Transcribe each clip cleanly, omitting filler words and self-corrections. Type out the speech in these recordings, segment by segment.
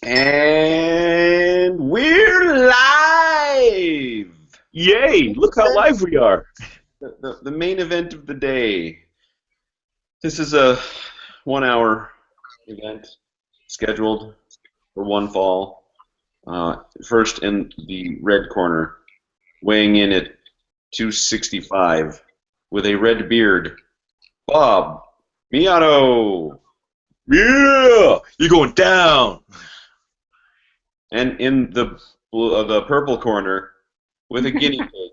And we're live! Yay! Look how live we are. The main event of the day. This is a 1-hour event scheduled for one fall. First in the red corner, weighing in at 265 with a red beard, Bob Miato. Yeah! You're going down. And in the purple corner, with a guinea pig,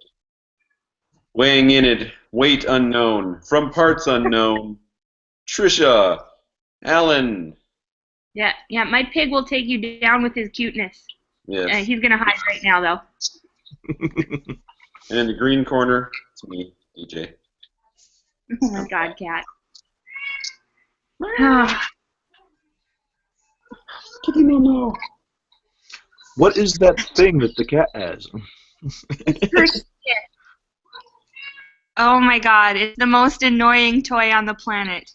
weighing in at weight unknown, from parts unknown, Trisha Allen. Yeah, my pig will take you down with his cuteness. Yes. He's going to hide right now, though. And in the green corner, it's me, DJ. Oh, my God, cat. Kitty Momo. What is that thing that the cat has? It's her shit. Oh, my God. It's the most annoying toy on the planet.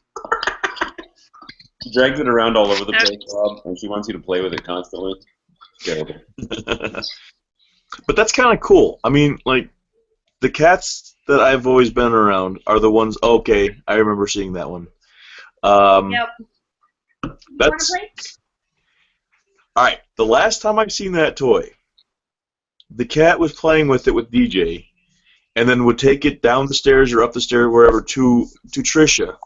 She drags it around all over the place, Bob, and she wants you to play with it constantly. Terrible. But that's kind of cool. I mean, like, the cats that I've always been around are the ones... Okay, I remember seeing that one. Yep. That's... Alright, the last time I've seen that toy, the cat was playing with it with DJ, and then would take it down the stairs or up the stairs, wherever, to Trisha.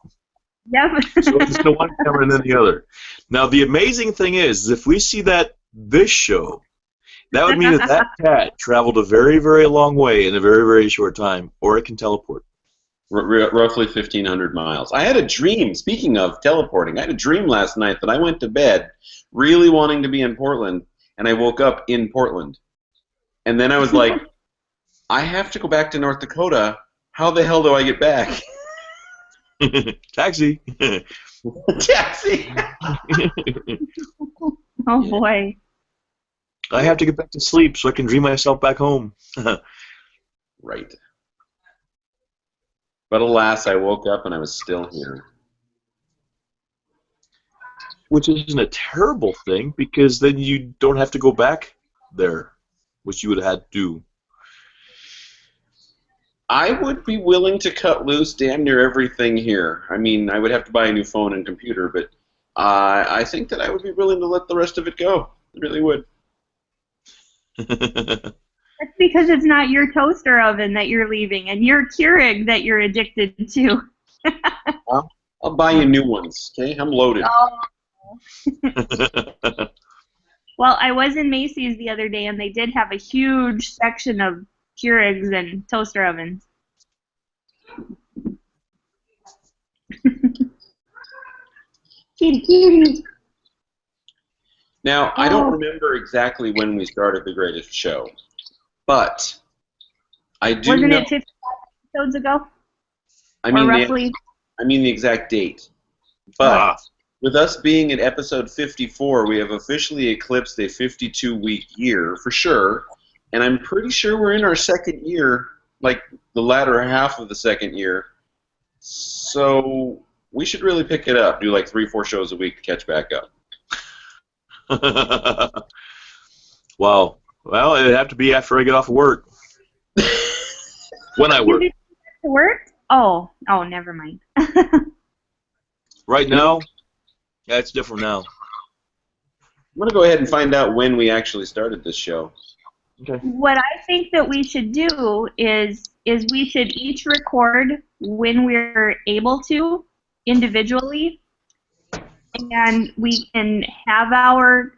Yep. So it's the one camera and then the other. Now, the amazing thing is, if we see that this show, that would mean that that cat traveled a very, very long way in a very, very short time, or it can teleport. Roughly 1,500 miles. I had a dream, speaking of teleporting, I had a dream last night that I went to bed really wanting to be in Portland, and I woke up in Portland. And then I was like, I have to go back to North Dakota. How the hell do I get back? Taxi. Taxi! Oh, boy. I have to get back to sleep so I can dream myself back home. Right. But alas, I woke up and I was still here. Which isn't a terrible thing, because then you don't have to go back there, which you would have had to do. I would be willing to cut loose damn near everything here. I mean, I would have to buy a new phone and computer, but I think that I would be willing to let the rest of it go. I really would. That's because it's not your toaster oven that you're leaving, and your Keurig that you're addicted to. I'll buy you new ones, okay? I'm loaded. Oh. Well, I was in Macy's the other day, and they did have a huge section of Keurigs and toaster ovens. Kitty. Now, I don't remember exactly when we started The Greatest Show, but I do Wasn't know... it 55 episodes ago? I mean, roughly? the exact date. But with us being at episode 54, we have officially eclipsed a 52-week year, for sure, and I'm pretty sure we're in our second year, like the latter half of the second year, so we should really pick it up, do like 3-4 shows a week to catch back up. Wow. Well, it'd have to be after I get off of work. When I work. You did work? Oh, never mind. Right now? Yeah, it's different now. I'm going to go ahead and find out when we actually started this show. Okay. What I think that we should do is we should each record when we're able to individually, and we can have our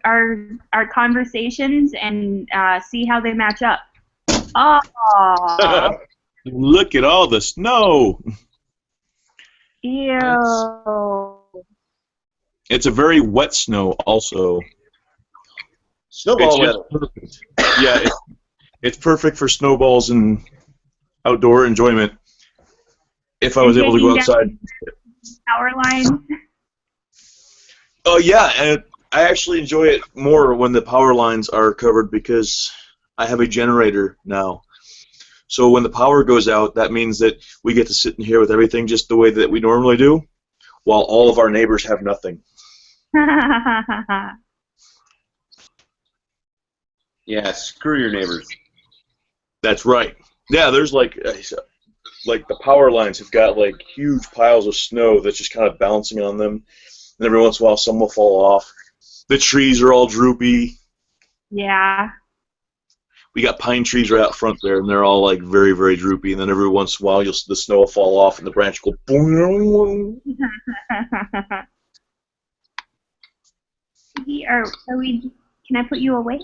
conversations and see how they match up. Oh. Look at all the snow. Ew. It's a very wet snow, also. Snowball weather. Perfect. Yeah, it's perfect for snowballs and outdoor enjoyment. If I was able to go outside. Power line. Oh yeah, and I actually enjoy it more when the power lines are covered because I have a generator now. So when the power goes out, that means that we get to sit in here with everything just the way that we normally do, while all of our neighbors have nothing. Yeah, screw your neighbors. That's right. Yeah, there's like the power lines have got like huge piles of snow that's just kind of bouncing on them, and every once in a while some will fall off. The trees are all droopy. Yeah. We got pine trees right out front there, and they're all like very, very droopy. And then every once in a while, the snow will fall off, and the branch will go boom. Are we? Can I put you away?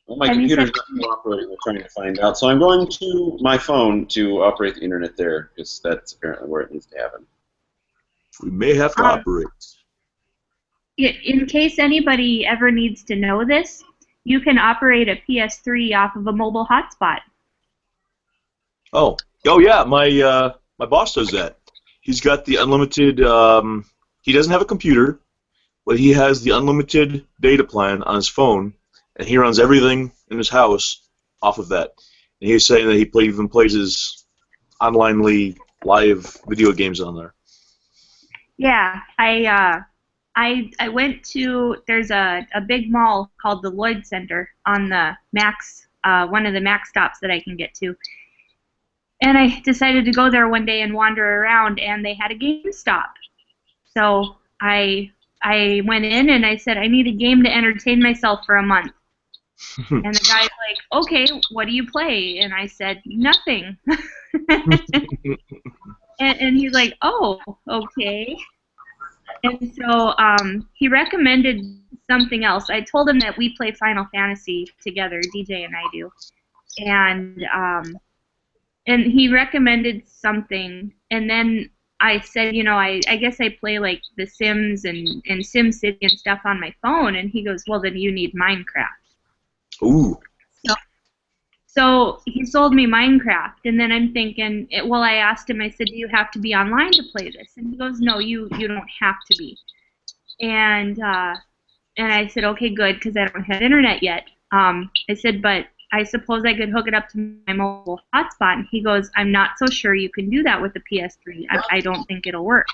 Well, my computer's not cooperating. We're trying to find out. So I'm going to my phone to operate the internet there, because that's apparently where it needs to happen. We may have to operate. In case anybody ever needs to know this, you can operate a PS3 off of a mobile hotspot. Oh yeah, my boss does that. He's got the unlimited. He doesn't have a computer, but he has the unlimited data plan on his phone, and he runs everything in his house off of that. And he's saying that he even plays his online live video games on there. Yeah, I went to, there's a big mall called the Lloyd Center on the Max, one of the Max stops that I can get to. And I decided to go there one day and wander around, and they had a GameStop. So I went in and I said, I need a game to entertain myself for a month. And the guy's like, okay, what do you play? And I said, nothing. and he's like, oh, okay. And so he recommended something else. I told him that we play Final Fantasy together, DJ and I do. And he recommended something, and then I said, you know, I guess I play like The Sims and SimCity and stuff on my phone, and he goes, well, then you need Minecraft. Ooh. So he sold me Minecraft, and then I'm thinking, well, I asked him, I said, do you have to be online to play this? And he goes, no, you don't have to be. And I said, okay, good, because I don't have internet yet. I said, but I suppose I could hook it up to my mobile hotspot. And he goes, I'm not so sure you can do that with the PS3. I don't think it'll work.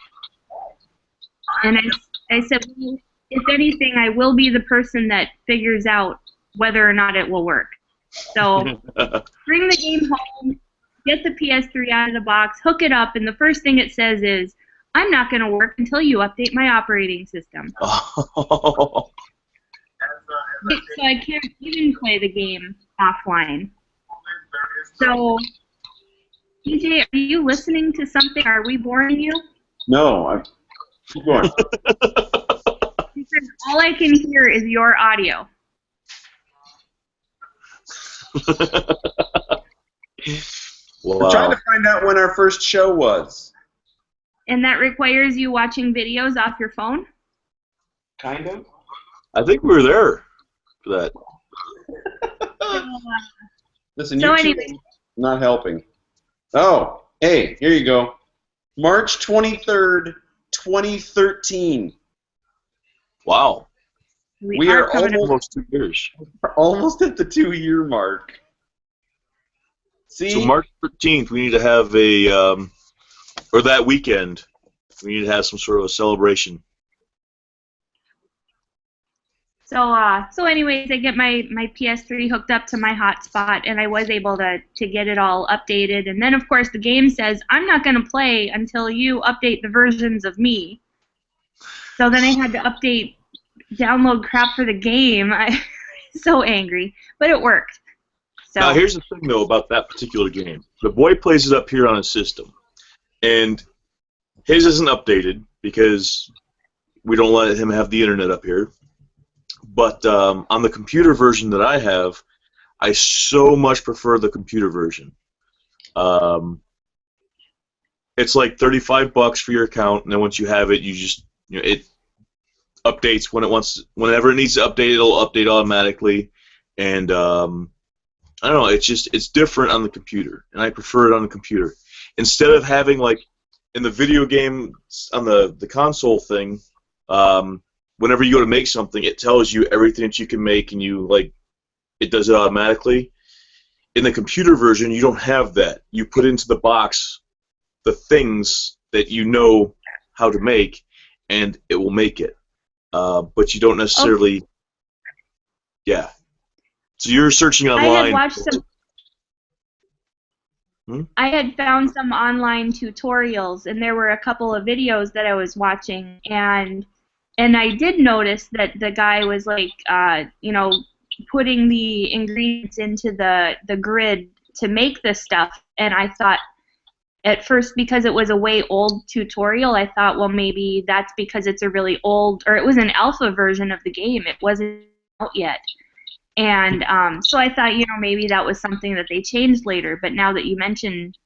And I said, well, if anything, I will be the person that figures out whether or not it will work. So bring the game home, get the PS3 out of the box, hook it up, and the first thing it says is, I'm not going to work until you update my operating system. So I can't even play the game offline. So, DJ, are you listening to something? Are we boring you? No, keep going. Because all I can hear is your audio. Wow. We're trying to find out when our first show was. And that requires you watching videos off your phone? Kind of. I think we were there for that. Listen, So YouTube anyway. is not helping. Oh, hey, here you go. March 23rd, 2013. Wow. We are coming up. Almost 2 years. almost at the 2-year mark. See? So March 13th, we need to have or that weekend, we need to have some sort of a celebration. So anyways, I get my PS3 hooked up to my hotspot, and I was able to get it all updated. And then, of course, the game says, I'm not going to play until you update the versions of me. So then I had to download crap for the game. I'm so angry, but it worked. So. Now, here's the thing, though, about that particular game. The boy plays it up here on his system, and his isn't updated because we don't let him have the internet up here. But on the computer version that I have, I so much prefer the computer version. It's like $35 for your account, and then once you have it, it updates whenever it needs to update. It'll update automatically, and I don't know. It's different on the computer, and I prefer it on the computer instead of having like in the video game on the console thing. Whenever you go to make something, it tells you everything that you can make, and it does it automatically. In the computer version, you don't have that. You put into the box the things that you know how to make, and it will make it. But you don't necessarily Yeah. So you're searching online. I had watched some. I had found some online tutorials, and there were a couple of videos that I was watching, and I did notice that the guy was like, putting the ingredients into the grid to make this stuff, and I thought at first, because it was a way old tutorial, I thought, well, maybe that's because it's a really old, or it was an alpha version of the game. It wasn't out yet. And so I thought, maybe that was something that they changed later. But now that you mentioned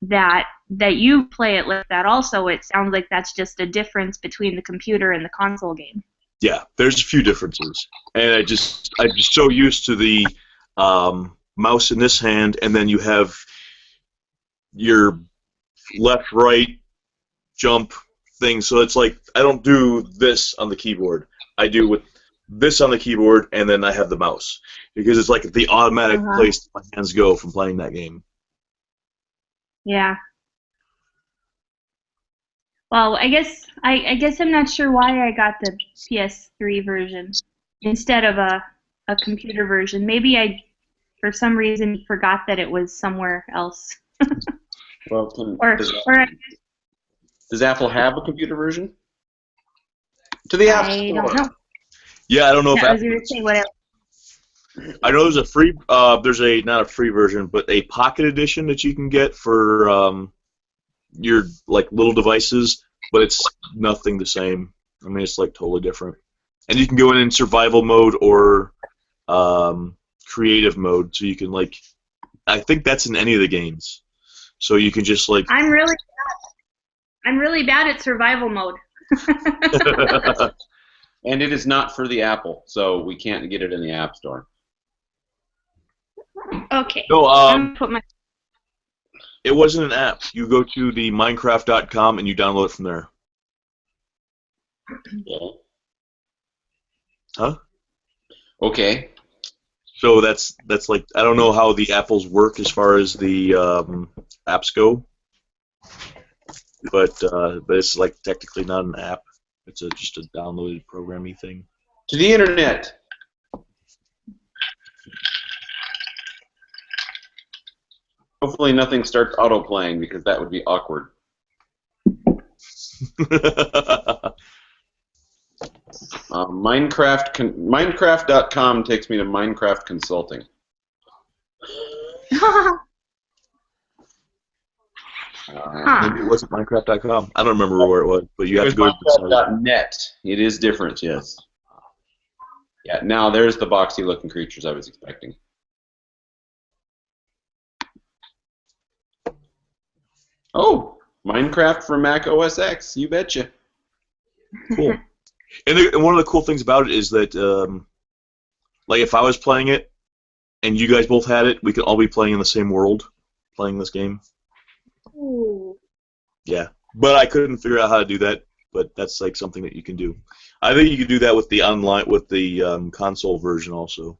that you play it like that also, it sounds like that's just a difference between the computer and the console game. Yeah, there's a few differences. And I'm just so used to the mouse in this hand, and then you have your left, right, jump thing. So it's like I don't do this on the keyboard. I do with this on the keyboard, and then I have the mouse, because it's like the automatic place my hands go from playing that game. Yeah. Well, I guess I'm not sure why I got the PS3 version instead of a computer version. Maybe I, for some reason, forgot that it was somewhere else. Well, does Apple have a computer version? To the App Store. I don't know. Yeah, I don't know if I was going to say what else. I know there's a free, not a free version, but a Pocket Edition that you can get for your like little devices, but it's nothing the same. I mean, it's like totally different. And you can go in survival mode or creative mode, so you can like, I think that's in any of the games. So you can just like. I'm really bad at survival mode. And it is not for the Apple, so we can't get it in the App Store. Okay. No, it wasn't an app. You go to the Minecraft.com and you download it from there. Yeah. Huh? Okay. So that's like, I don't know how the apples work as far as the apps go, but it's like technically not an app. It's just a downloaded programming thing. To the internet. Hopefully nothing starts auto-playing, because that would be awkward. Minecraft.com takes me to Minecraft Consulting. Maybe it wasn't Minecraft.com. I don't remember where it was, but you have to go to Minecraft.net. It is different, yes. Yeah, now there's the boxy-looking creatures I was expecting. Oh, Minecraft for Mac OS X. You betcha. Cool. And one of the cool things about it is that, like, if I was playing it and you guys both had it, we could all be playing in the same world, playing this game. Ooh. Yeah, but I couldn't figure out how to do that. But that's like something that you can do. I think you could do that with the console version also.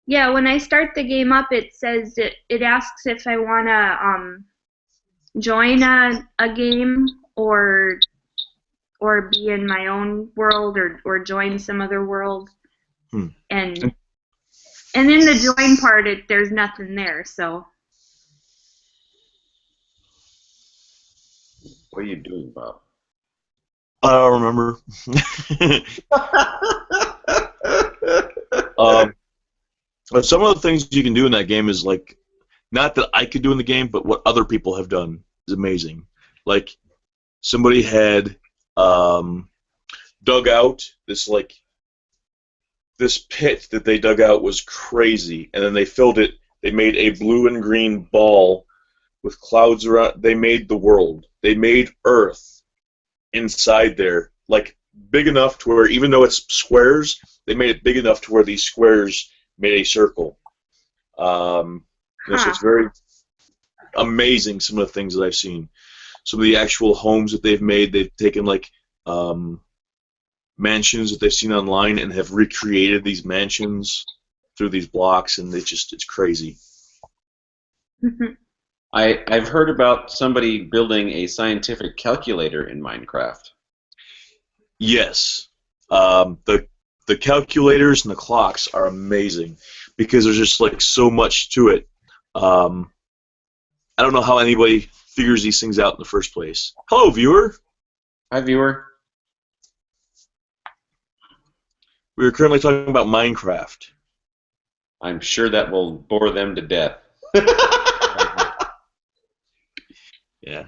Yeah, when I start the game up, it says it asks if I wanna join a game or be in my own world or join some other world. And in the join part, there's nothing there, so. What are you doing, Bob? I don't remember. But some of the things you can do in that game is like, not that I could do in the game, but what other people have done is amazing. Like, somebody had dug out this pit that they dug out was crazy, and then they filled it. They made a blue and green ball with clouds around. They made the world. They made Earth inside there, like big enough to where even though it's squares, they made it big enough to where these squares made a circle. It's just very amazing, some of the things that I've seen. Some of the actual homes that they've made, they've taken like mansions that they've seen online and have recreated these mansions through these blocks, and it's crazy. I've heard about somebody building a scientific calculator in Minecraft. Yes. The the calculators and the clocks are amazing because there's just like so much to it. I don't know how anybody figures these things out in the first place. Hello, viewer. Hi, viewer. We are currently talking about Minecraft. I'm sure that will bore them to death. Yeah.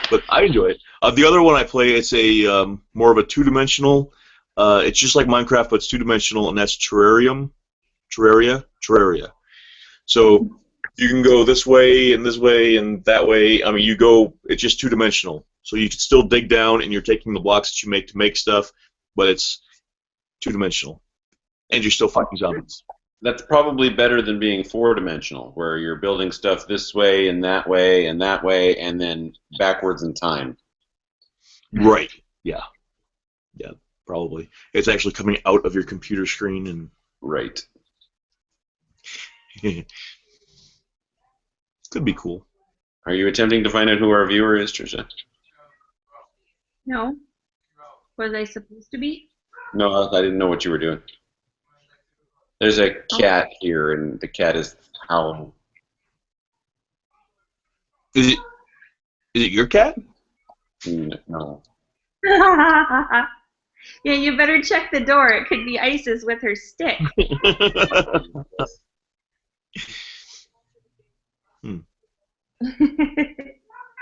But I enjoy it. The other one I play, it's a more of a two-dimensional. It's just like Minecraft, but it's two-dimensional, and that's Terraria. So you can go this way and that way. I mean, you go. It's just two-dimensional. So you can still dig down, and you're taking the blocks that you make to make stuff, but it's two-dimensional, and you're still fighting zombies. That's probably better than being four-dimensional, where you're building stuff this way and that way and that way, and then backwards in time. Right. Yeah. Yeah. Probably. It's actually coming out of your computer screen and. Right. Could be cool. Are you attempting to find out who our viewer is, Trisha? No. Was I supposed to be? No, I didn't know what you were doing. There's a cat here, and the cat is howling. Is it your cat? No. Yeah, you better check the door. It could be Isis with her stick.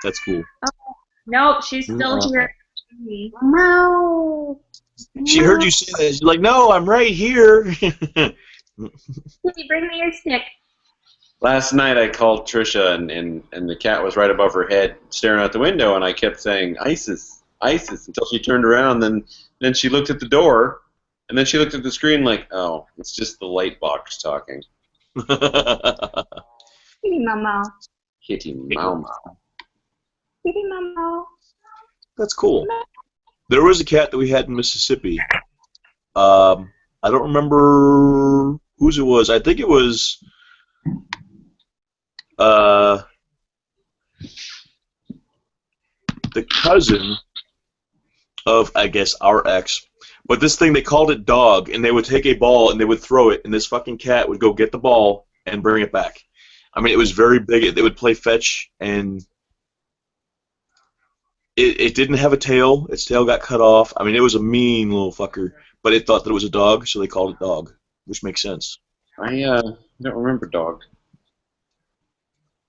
That's cool. Nope, she's still here. No. She heard you say that. She's like, "No, I'm right here." Kitty, bring me your stick. Last night I called Trisha, and the cat was right above her head, staring out the window, and I kept saying, "Isis, Isis," until she turned around. Then she looked at the door, and then she looked at the screen like, "Oh, it's just the light box talking." Kitty Mama. Kitty Mama. Kitty Mama. That's cool. There was a cat that we had in Mississippi. I don't remember whose it was. I think it was the cousin of, I guess, our ex. But this thing, they called it Dog, and they would take a ball and they would throw it, and this fucking cat would go get the ball and bring it back. I mean, it was very big. They would play fetch, and it didn't have a tail. Its tail got cut off. I mean, it was a mean little fucker, but it thought that it was a dog, so they called it Dog, which makes sense. I don't remember Dog.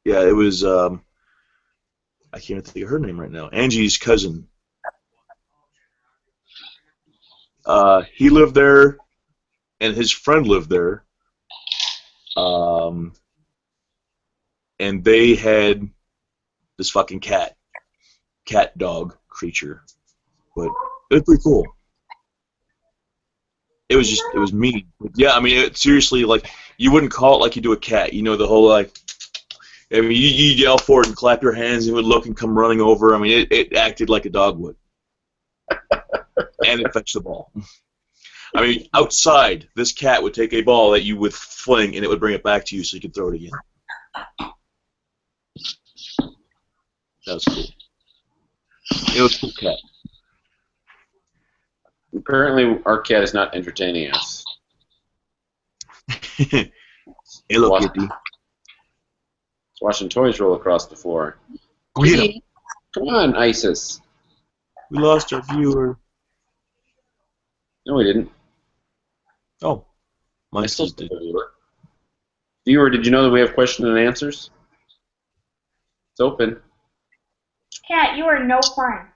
Yeah, it was, I can't even think of her name right now. Angie's cousin. He lived there, and his friend lived there. And they had this fucking cat dog creature, but it was pretty cool. It was mean. Yeah, I mean, seriously, like, you wouldn't call it like you do a cat. You know, the whole, like, I mean, you yell for it and clap your hands, and it would look and come running over. I mean, it acted like a dog would. And it fetched the ball. I mean, outside, this cat would take a ball that you would fling, and it would bring it back to you so you could throw it again. That was cool. It was a cool cat. Apparently, our cat is not entertaining us. Hello, Kitty. It's watching toys roll across the floor. Get him. Come on, Isis. We lost our viewer. No, we didn't. Oh, my I still sister have a viewer. Viewer, did you know that we have question and answers? It's open. Cat, you are no fun.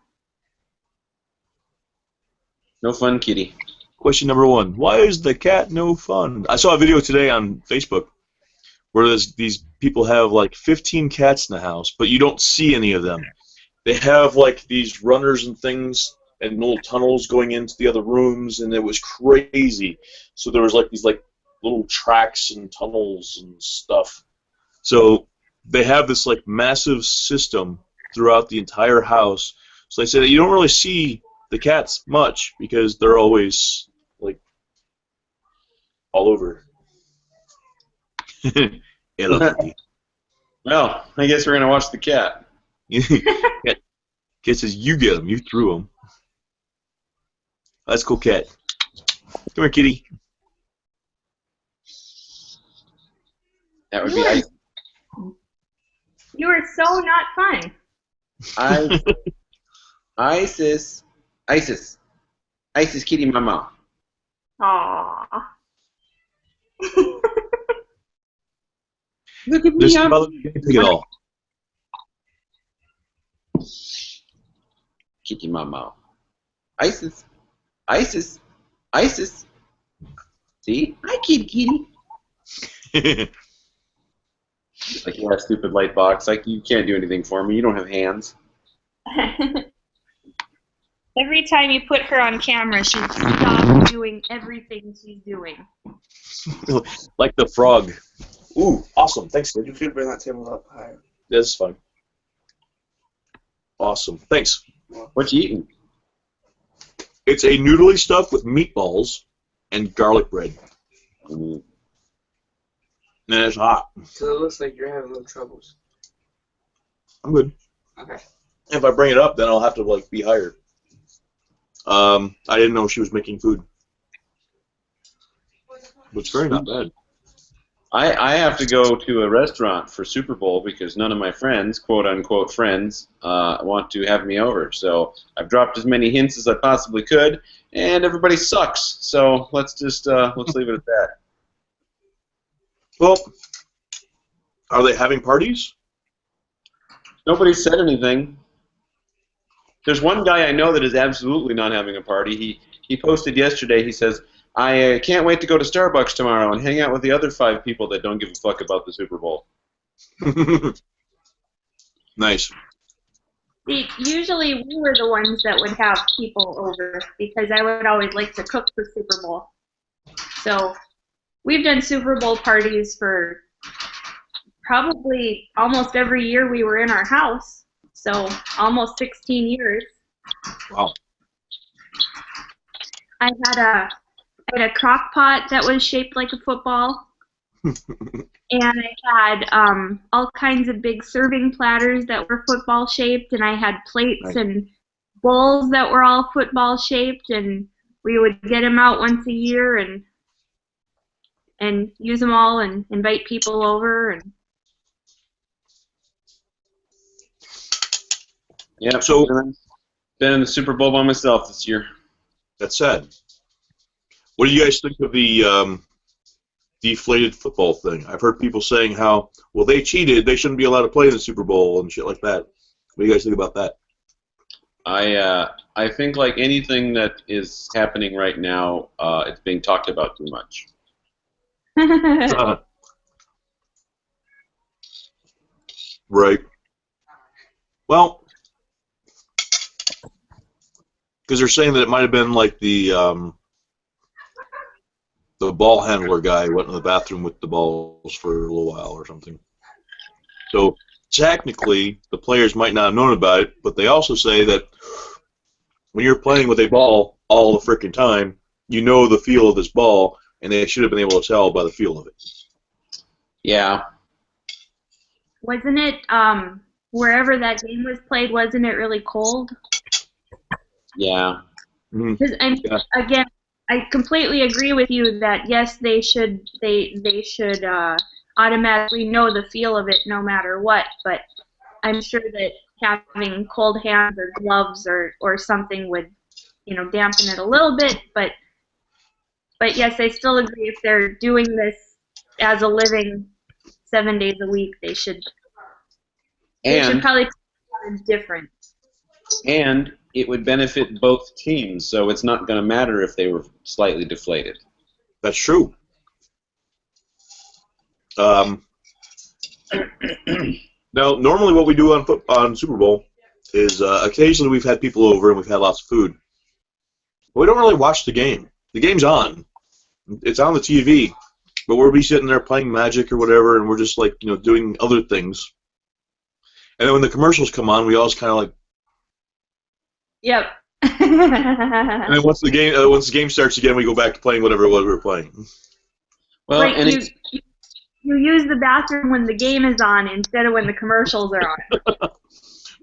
No fun, kitty. Question number 1. Why is the cat no fun? I saw a video today on Facebook where these people have like 15 cats in the house, but you don't see any of them. They have like these runners and things and little tunnels going into the other rooms, and it was crazy. So there was like these like little tracks and tunnels and stuff. So they have this like massive system throughout the entire house. So they say that you don't really see the cats much because they're always like all over. Hello, Kitty. Well, I guess we're gonna watch the cat. Cat says, "You get them. You threw them." That's cool, cat. Come here, kitty. That would be Isis. You are so not fun. Isis. Isis. Isis, kitty, mama. Aww. Look at me. This mother can't take it all. Kitty, mama. Isis. Isis. Isis. See? Hi, kitty. Like, you have a stupid light box. Like, you can't do anything for me. You don't have hands. Every time you put her on camera, she stops doing everything she's doing. Like the frog. Ooh, awesome. Thanks, dude. You could bring that table up higher. That's fine. Awesome. Thanks. What you eating? It's a noodly stuff with meatballs and garlic bread. Mm. And it's hot. So it looks like you're having little troubles. I'm good. Okay. If I bring it up, then I'll have to like be hired. I didn't know she was making food. But it's very not bad. I have to go to a restaurant for Super Bowl because none of my friends, quote-unquote friends, want to have me over. So I've dropped as many hints as I possibly could, and everybody sucks. So let's just let's leave it at that. Well, are they having parties? Nobody said anything. There's one guy I know that is absolutely not having a party. He posted yesterday, he says, I can't wait to go to Starbucks tomorrow and hang out with the other 5 people that don't give a fuck about the Super Bowl. Nice. See, usually we were the ones that would have people over because I would always like to cook for Super Bowl. So we've done Super Bowl parties for probably almost every year we were in our house. So almost 16 years. Wow. I had a crock pot that was shaped like a football. And I had all kinds of big serving platters that were football shaped, and I had plates and bowls that were all football shaped, and we would get them out once a year and use them all and invite people over. And yeah, so been in the Super Bowl by myself this year. That's sad. What do you guys think of the deflated football thing? I've heard people saying how, well, they cheated, they shouldn't be allowed to play in the Super Bowl and shit like that. What do you guys think about that? I think like anything that is happening right now, it's being talked about too much. Right. Well, because they're saying that it might have been like the ball handler guy went in the bathroom with the balls for a little while or something. So technically, the players might not have known about it, but they also say that when you're playing with a ball all the frickin' time, you know the feel of this ball, and they should have been able to tell by the feel of it. Yeah. Wasn't it, wherever that game was played, wasn't it really cold? Yeah. Mm-hmm. Again, I completely agree with you that yes, they should automatically know the feel of it no matter what. But I'm sure that having cold hands or gloves or something would, dampen it a little bit. But yes, I still agree. If they're doing this as a living 7 days a week, they should probably do something different. And it would benefit both teams, so it's not going to matter if they were slightly deflated. That's true. Now, normally what we do on Super Bowl is occasionally we've had people over and we've had lots of food. But we don't really watch the game. The game's on. It's on the TV, but we'll be sitting there playing Magic or whatever, and we're just like, doing other things. And then when the commercials come on, we always kind of like. Yep. And then once the game starts again, we go back to playing whatever it was we were playing. Well, like and you use the bathroom when the game is on instead of when the commercials are on.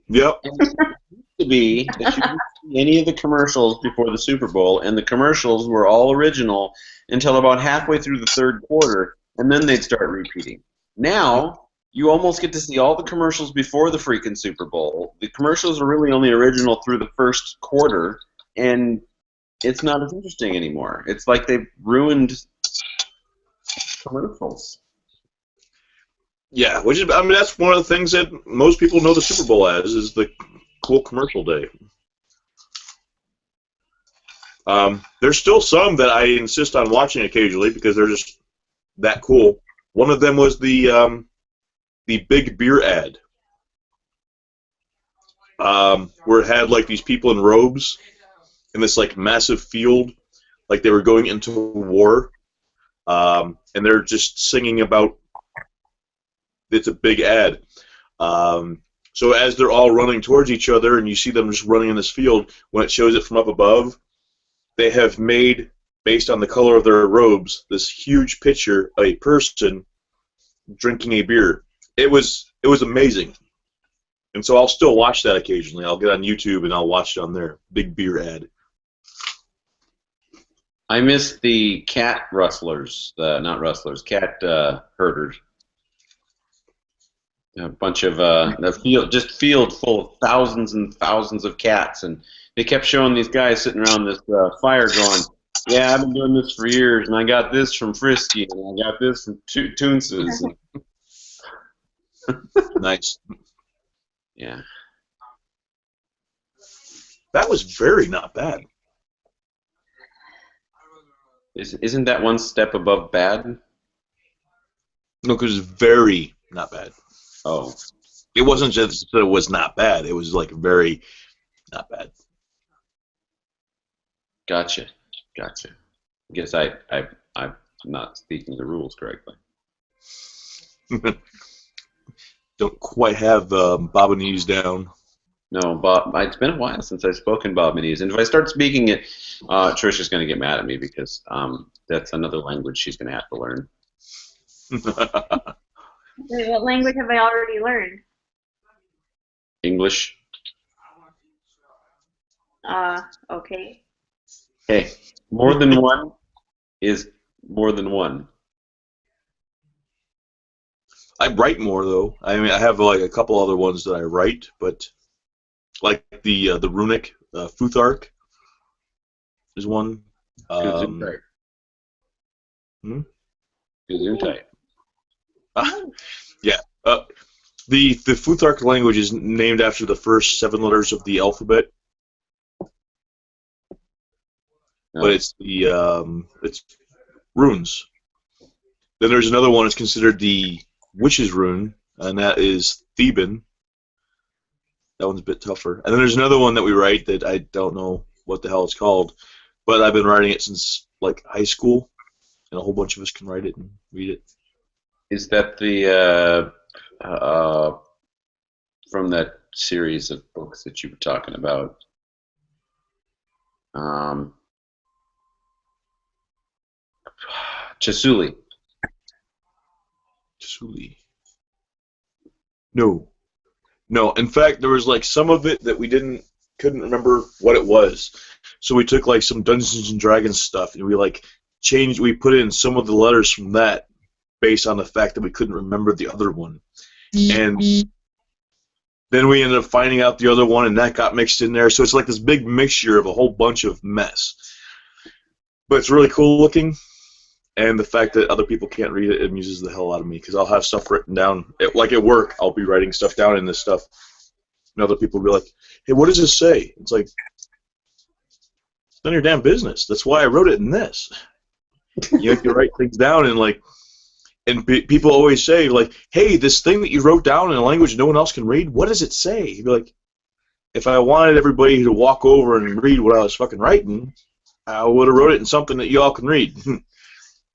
Yep. It used to be that you see any of the commercials before the Super Bowl, and the commercials were all original until about halfway through the third quarter, and then they'd start repeating. Now, you almost get to see all the commercials before the freaking Super Bowl. The commercials are really only original through the first quarter, and it's not as interesting anymore. It's like they've ruined commercials. Yeah, which is, I mean, that's one of the things that most people know the Super Bowl as, is the cool commercial day. There's still some that I insist on watching occasionally because they're just that cool. One of them was the big beer ad, where it had like these people in robes in this like massive field, like they were going into war, and they're just singing about. It's a big ad. So as they're all running towards each other, and you see them just running in this field, when it shows it from up above, they have made, based on the color of their robes, this huge picture of a person drinking a beer. It was amazing. And so I'll still watch that occasionally. I'll get on YouTube and I'll watch it on there. Big beer ad. I miss the cat rustlers, not rustlers, cat herders. A bunch of field full of thousands and thousands of cats, and they kept showing these guys sitting around this fire going, "Yeah, I've been doing this for years, and I got this from Frisky, and I got this from Toonces." Nice. Yeah. That was very not bad. Isn't that one step above bad? No, because it's very not bad. Oh. It wasn't just that it was not bad. It was like very not bad. Gotcha. I guess I'm not speaking the rules correctly. Don't quite have Bobanese down. No, Bob. It's been a while since I've spoken Bobanese, and if I start speaking it, Trisha's going to get mad at me because that's another language she's going to have to learn. Wait, what language have I already learned? English. Okay. Hey, more than one is more than one. I write more though. I mean, I have like a couple other ones that I write, but like the runic Futhark is one. Gesundheit. Gesundheit. Yeah. The Futhark language is named after the first 7 letters of the alphabet, but it's it's runes. Then there's another one that's considered the witch's rune, and that is Theban. That one's a bit tougher. And then there's another one that we write that I don't know what the hell it's called, but I've been writing it since like high school, and a whole bunch of us can write it and read it. Is that the from that series of books that you were talking about? Chasuli. Chasuli. No. In fact, there was like some of it that we couldn't remember what it was. So we took like some Dungeons and Dragons stuff and we like we put in some of the letters from that based on the fact that we couldn't remember the other one. And then we ended up finding out the other one and that got mixed in there. So it's like this big mixture of a whole bunch of mess. But it's really cool looking. And the fact that other people can't read it amuses the hell out of me because I'll have stuff written down. Like at work, I'll be writing stuff down in this stuff. And other people will be like, hey, what does this say? It's like, it's none of your damn business. That's why I wrote it in this. You have to write things down and people always say, like, hey, this thing that you wrote down in a language no one else can read, what does it say? You'd be like, if I wanted everybody to walk over and read what I was fucking writing, I would have wrote it in something that you all can read.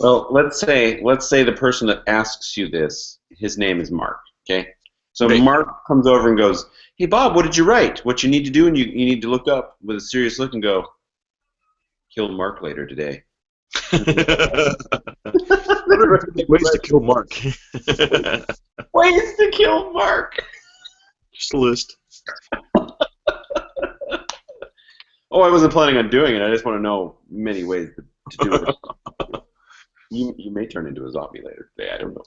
Well, let's say the person that asks you this, his name is Mark, okay? So Hey. Mark comes over and goes, hey, Bob, what did you write? What you need to do, and you need to look up with a serious look and go, kill Mark later today. Ways to kill Mark. Ways to kill Mark. Just a list. Oh, I wasn't planning on doing it. I just want to know many ways to do it. You may turn into a zombie later today. I don't know.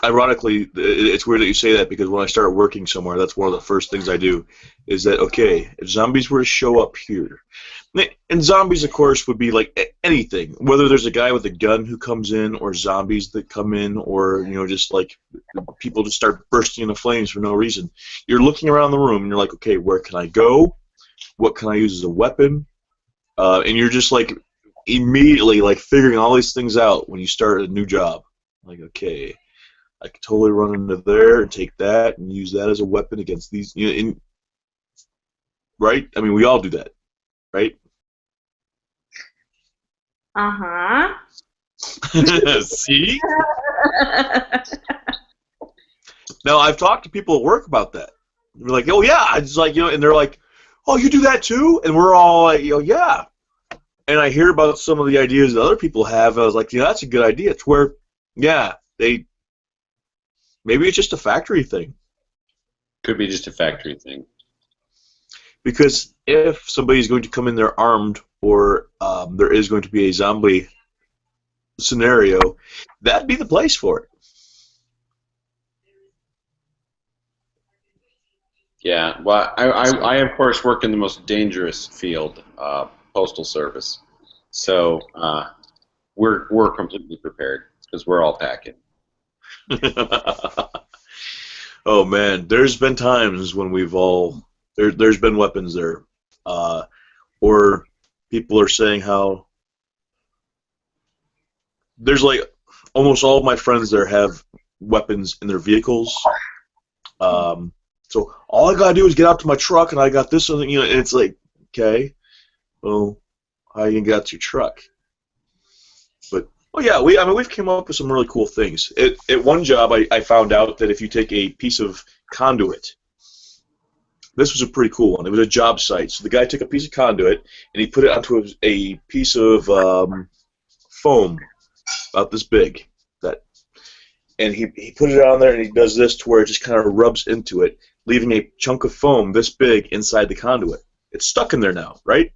Ironically, it's weird that you say that because when I start working somewhere, that's one of the first things I do. Is that okay? If zombies were to show up here, and zombies, of course, would be like anything. Whether there's a guy with a gun who comes in, or zombies that come in, or just like people just start bursting into flames for no reason. You're looking around the room and you're like, okay, where can I go? What can I use as a weapon? And you're just like immediately like figuring all these things out when you start a new job. Like, okay, I could totally run into there and take that and use that as a weapon against these. Right? I mean, we all do that, right? Uh-huh. See? Now, I've talked to people at work about that. They're like, oh, yeah. It's like, and they're like, oh, you do that too? And we're all like, yeah. And I hear about some of the ideas that other people have. I was like, that's a good idea. It's where, yeah, maybe it's just a factory thing. Could be just a factory thing. Because if somebody's going to come in there armed, or there is going to be a zombie scenario, that'd be the place for it. Yeah, well, I of course work in the most dangerous field, postal service. So we're completely prepared because we're all packing. Oh man, there's been times when there's been weapons there, or people are saying how there's like almost all of my friends there have weapons in their vehicles. So all I gotta do is get out to my truck, and I got this, and it's like, okay, well, how you got to your truck? But yeah, we've come up with some really cool things. At one job, I found out that if you take a piece of conduit, this was a pretty cool one. It was a job site, so the guy took a piece of conduit and he put it onto a piece of foam about this big, and he put it on there, and he does this to where it just kind of rubs into it, leaving a chunk of foam this big inside the conduit. It's stuck in there now, right?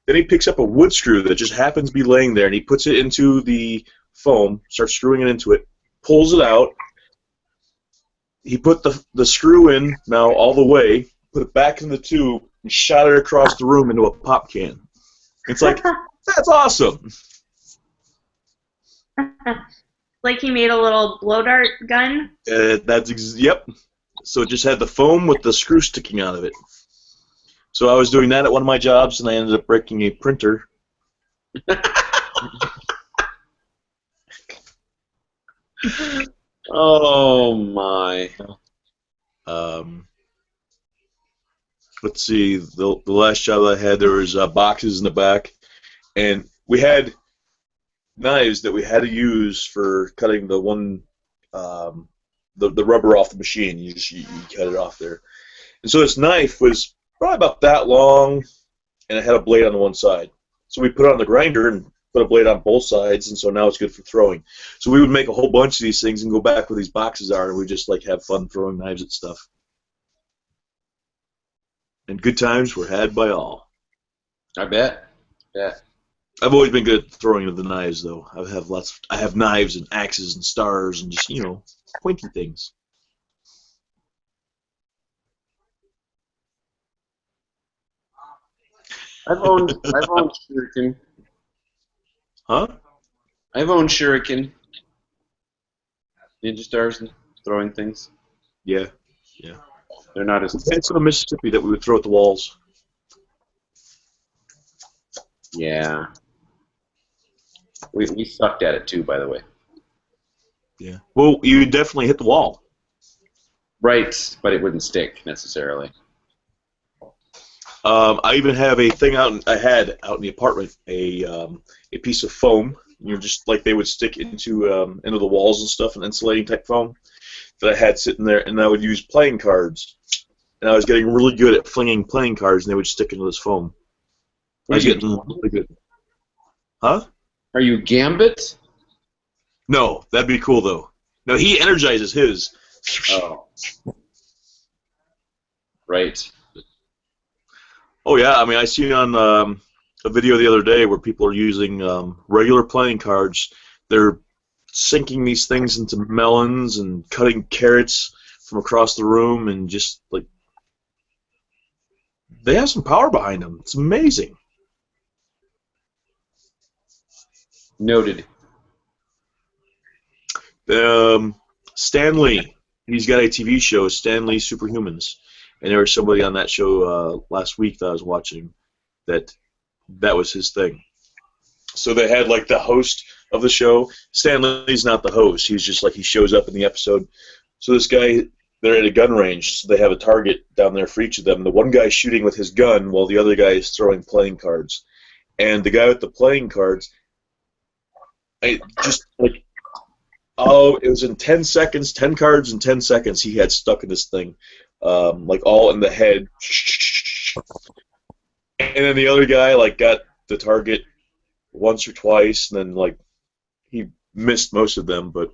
Then he picks up a wood screw that just happens to be laying there, and he puts it into the foam, starts screwing it into it, pulls it out. He put the screw in now all the way, put it back in the tube, and shot it across the room into a pop can. It's like, that's awesome. Like he made a little blow dart gun? Yep. So it just had the foam with the screw sticking out of it. So I was doing that at one of my jobs, and I ended up breaking a printer. Oh my. Let's see. The last job I had, there was boxes in the back, and we had knives that we had to use for cutting the one, the rubber off the machine. You cut it off there, and so this knife was probably about that long, and it had a blade on the one side. So we put it on the grinder and put a blade on both sides, and so now it's good for throwing. So we would make a whole bunch of these things and go back where these boxes are, and we just like have fun throwing knives at stuff. And good times were had by all. I bet. Yeah. I've always been good at throwing the knives, though. I have knives and axes and stars and just pointy things. I've owned shuriken. Huh? I've owned shuriken. Ninja stars and throwing things. Yeah. They're not as. It's in Mississippi that we would throw at the walls. Yeah. We sucked at it too, by the way. Yeah. Well, you definitely hit the wall. Right, but it wouldn't stick necessarily. I even have a thing I had out in the apartment, a piece of foam, just like they would stick into the walls and stuff, an insulating type foam that I had sitting there, and I would use playing cards, and I was getting really good at flinging playing cards, and they would stick into this foam. I was getting really good. Huh? Are you Gambit? No, that'd be cool though. No, he energizes his. Oh. Right. Oh yeah, I mean I seen on a video the other day where people are using regular playing cards. They're sinking these things into melons and cutting carrots from across the room, and just like they have some power behind them. It's amazing. Noted. Stanley, he's got a TV show, Stanley Superhumans, and there was somebody on that show last week that I was watching that was his thing. So they had like the host of the show. Stanley's not the host. He's just like he shows up in the episode. So this guy, they're at a gun range, so they have a target down there for each of them. The one guy's shooting with his gun while the other guy is throwing playing cards. And the guy with the playing cards, just like, oh, it was in 10 seconds, 10 cards in 10 seconds he had stuck in this thing, like all in the head. And then the other guy like got the target once or twice, and then like he missed most of them, but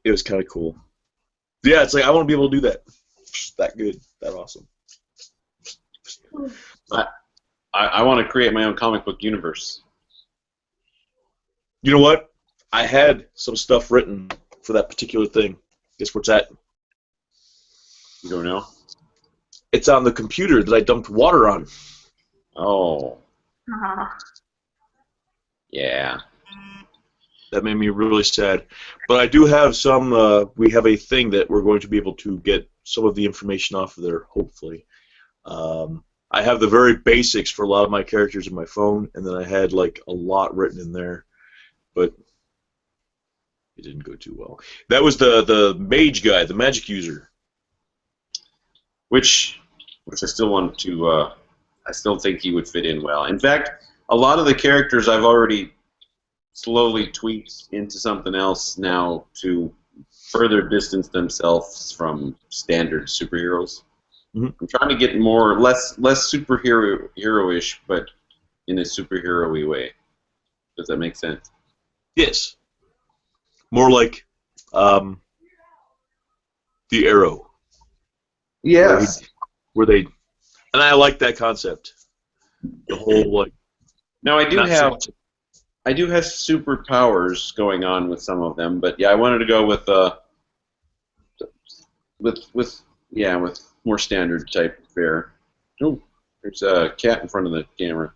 it was kind of cool. Yeah, it's like I want to be able to do that. That good, that awesome. I want to create my own comic book universe. You know what? I had some stuff written for that particular thing. Guess where it's at? You don't know? It's on the computer that I dumped water on. Oh. Uh, Yeah. That made me really sad. But I do have some, we have a thing that we're going to be able to get some of the information off of there, hopefully. I have the very basics for a lot of my characters in my phone, and then I had like a lot written in there, but it didn't go too well. That was the mage guy, the magic user. Which I still want to, I still think he would fit in well. In fact, a lot of the characters I've already slowly tweaked into something else now to further distance themselves from standard superheroes. Mm-hmm. I'm trying to get less superhero-ish, but in a superhero-y way. Does that make sense? Yes. More like the Arrow. Yes. Where they, and I like that concept. The whole like. Now I do not so have much- I do have superpowers going on with some of them, but yeah, I wanted to go with more standard type fare. Oh, there's a cat in front of the camera.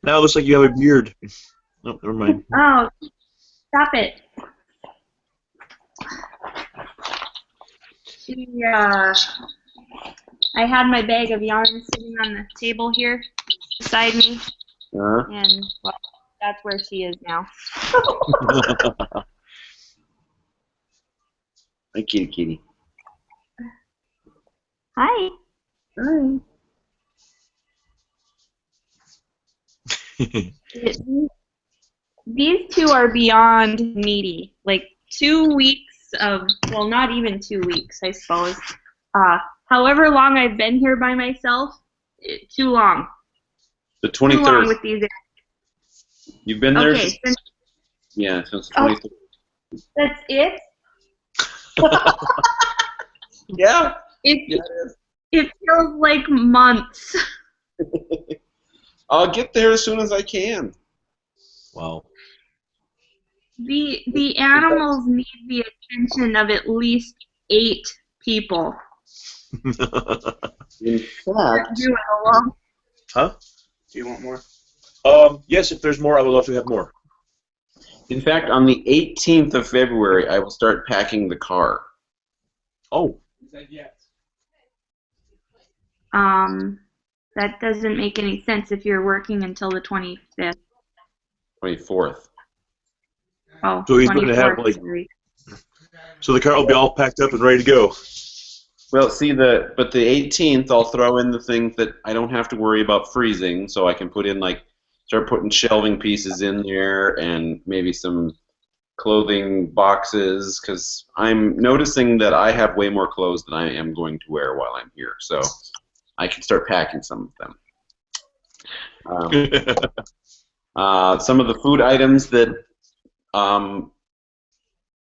Now it looks like you have a beard. Oh, never mind. oh, stop it. I had my bag of yarn sitting on the table here beside me, and well, that's where she is now. Hi, kitty. Hi. Hi. These two are beyond needy. Like 2 weeks of, well, not even 2 weeks, I suppose. However long I've been here by myself, too long. The Too long 23rd. with these. You've been there? Okay, Since the 23rd. that's it. Yeah. It feels like months. I'll get there as soon as I can. Wow. The animals need the attention of at least 8 people. In fact, Do it alone. Huh? Do you want more? Yes, if there's more, I would love to have more. on the 18th of February, I will start packing the car. Oh. Yes. That doesn't make any sense if you're working until the 25th. 24th. Oh, So he's going to have 24th, like. sorry. So the car will be all packed up and ready to go. Well, see, the 18th, I'll throw in the things that I don't have to worry about freezing, so I can put in, like, start putting shelving pieces in there and maybe some clothing boxes, because I'm noticing that I have way more clothes than I am going to wear while I'm here, so I can start packing some of them. Some of the food items that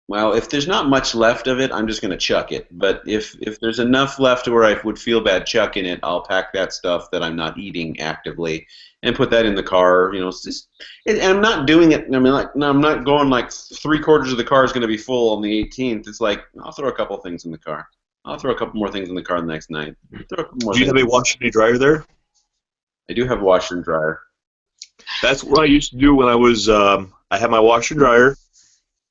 Well, if there's not much left of it, I'm just going to chuck it. But if there's enough left to where I would feel bad chucking it, I'll pack that stuff that I'm not eating actively and put that in the car. You know, it's just, and I'm not doing it. I mean, like, no, I'm not going like 3/4 of the car is going to be full on the 18th. It's like I'll throw a couple things in the car. I'll throw a couple more things in the car the next night. Throw a couple more Do you have things. a washer and dryer there? I do have a washer and dryer. That's what I used to do when I was. I had my washer and dryer,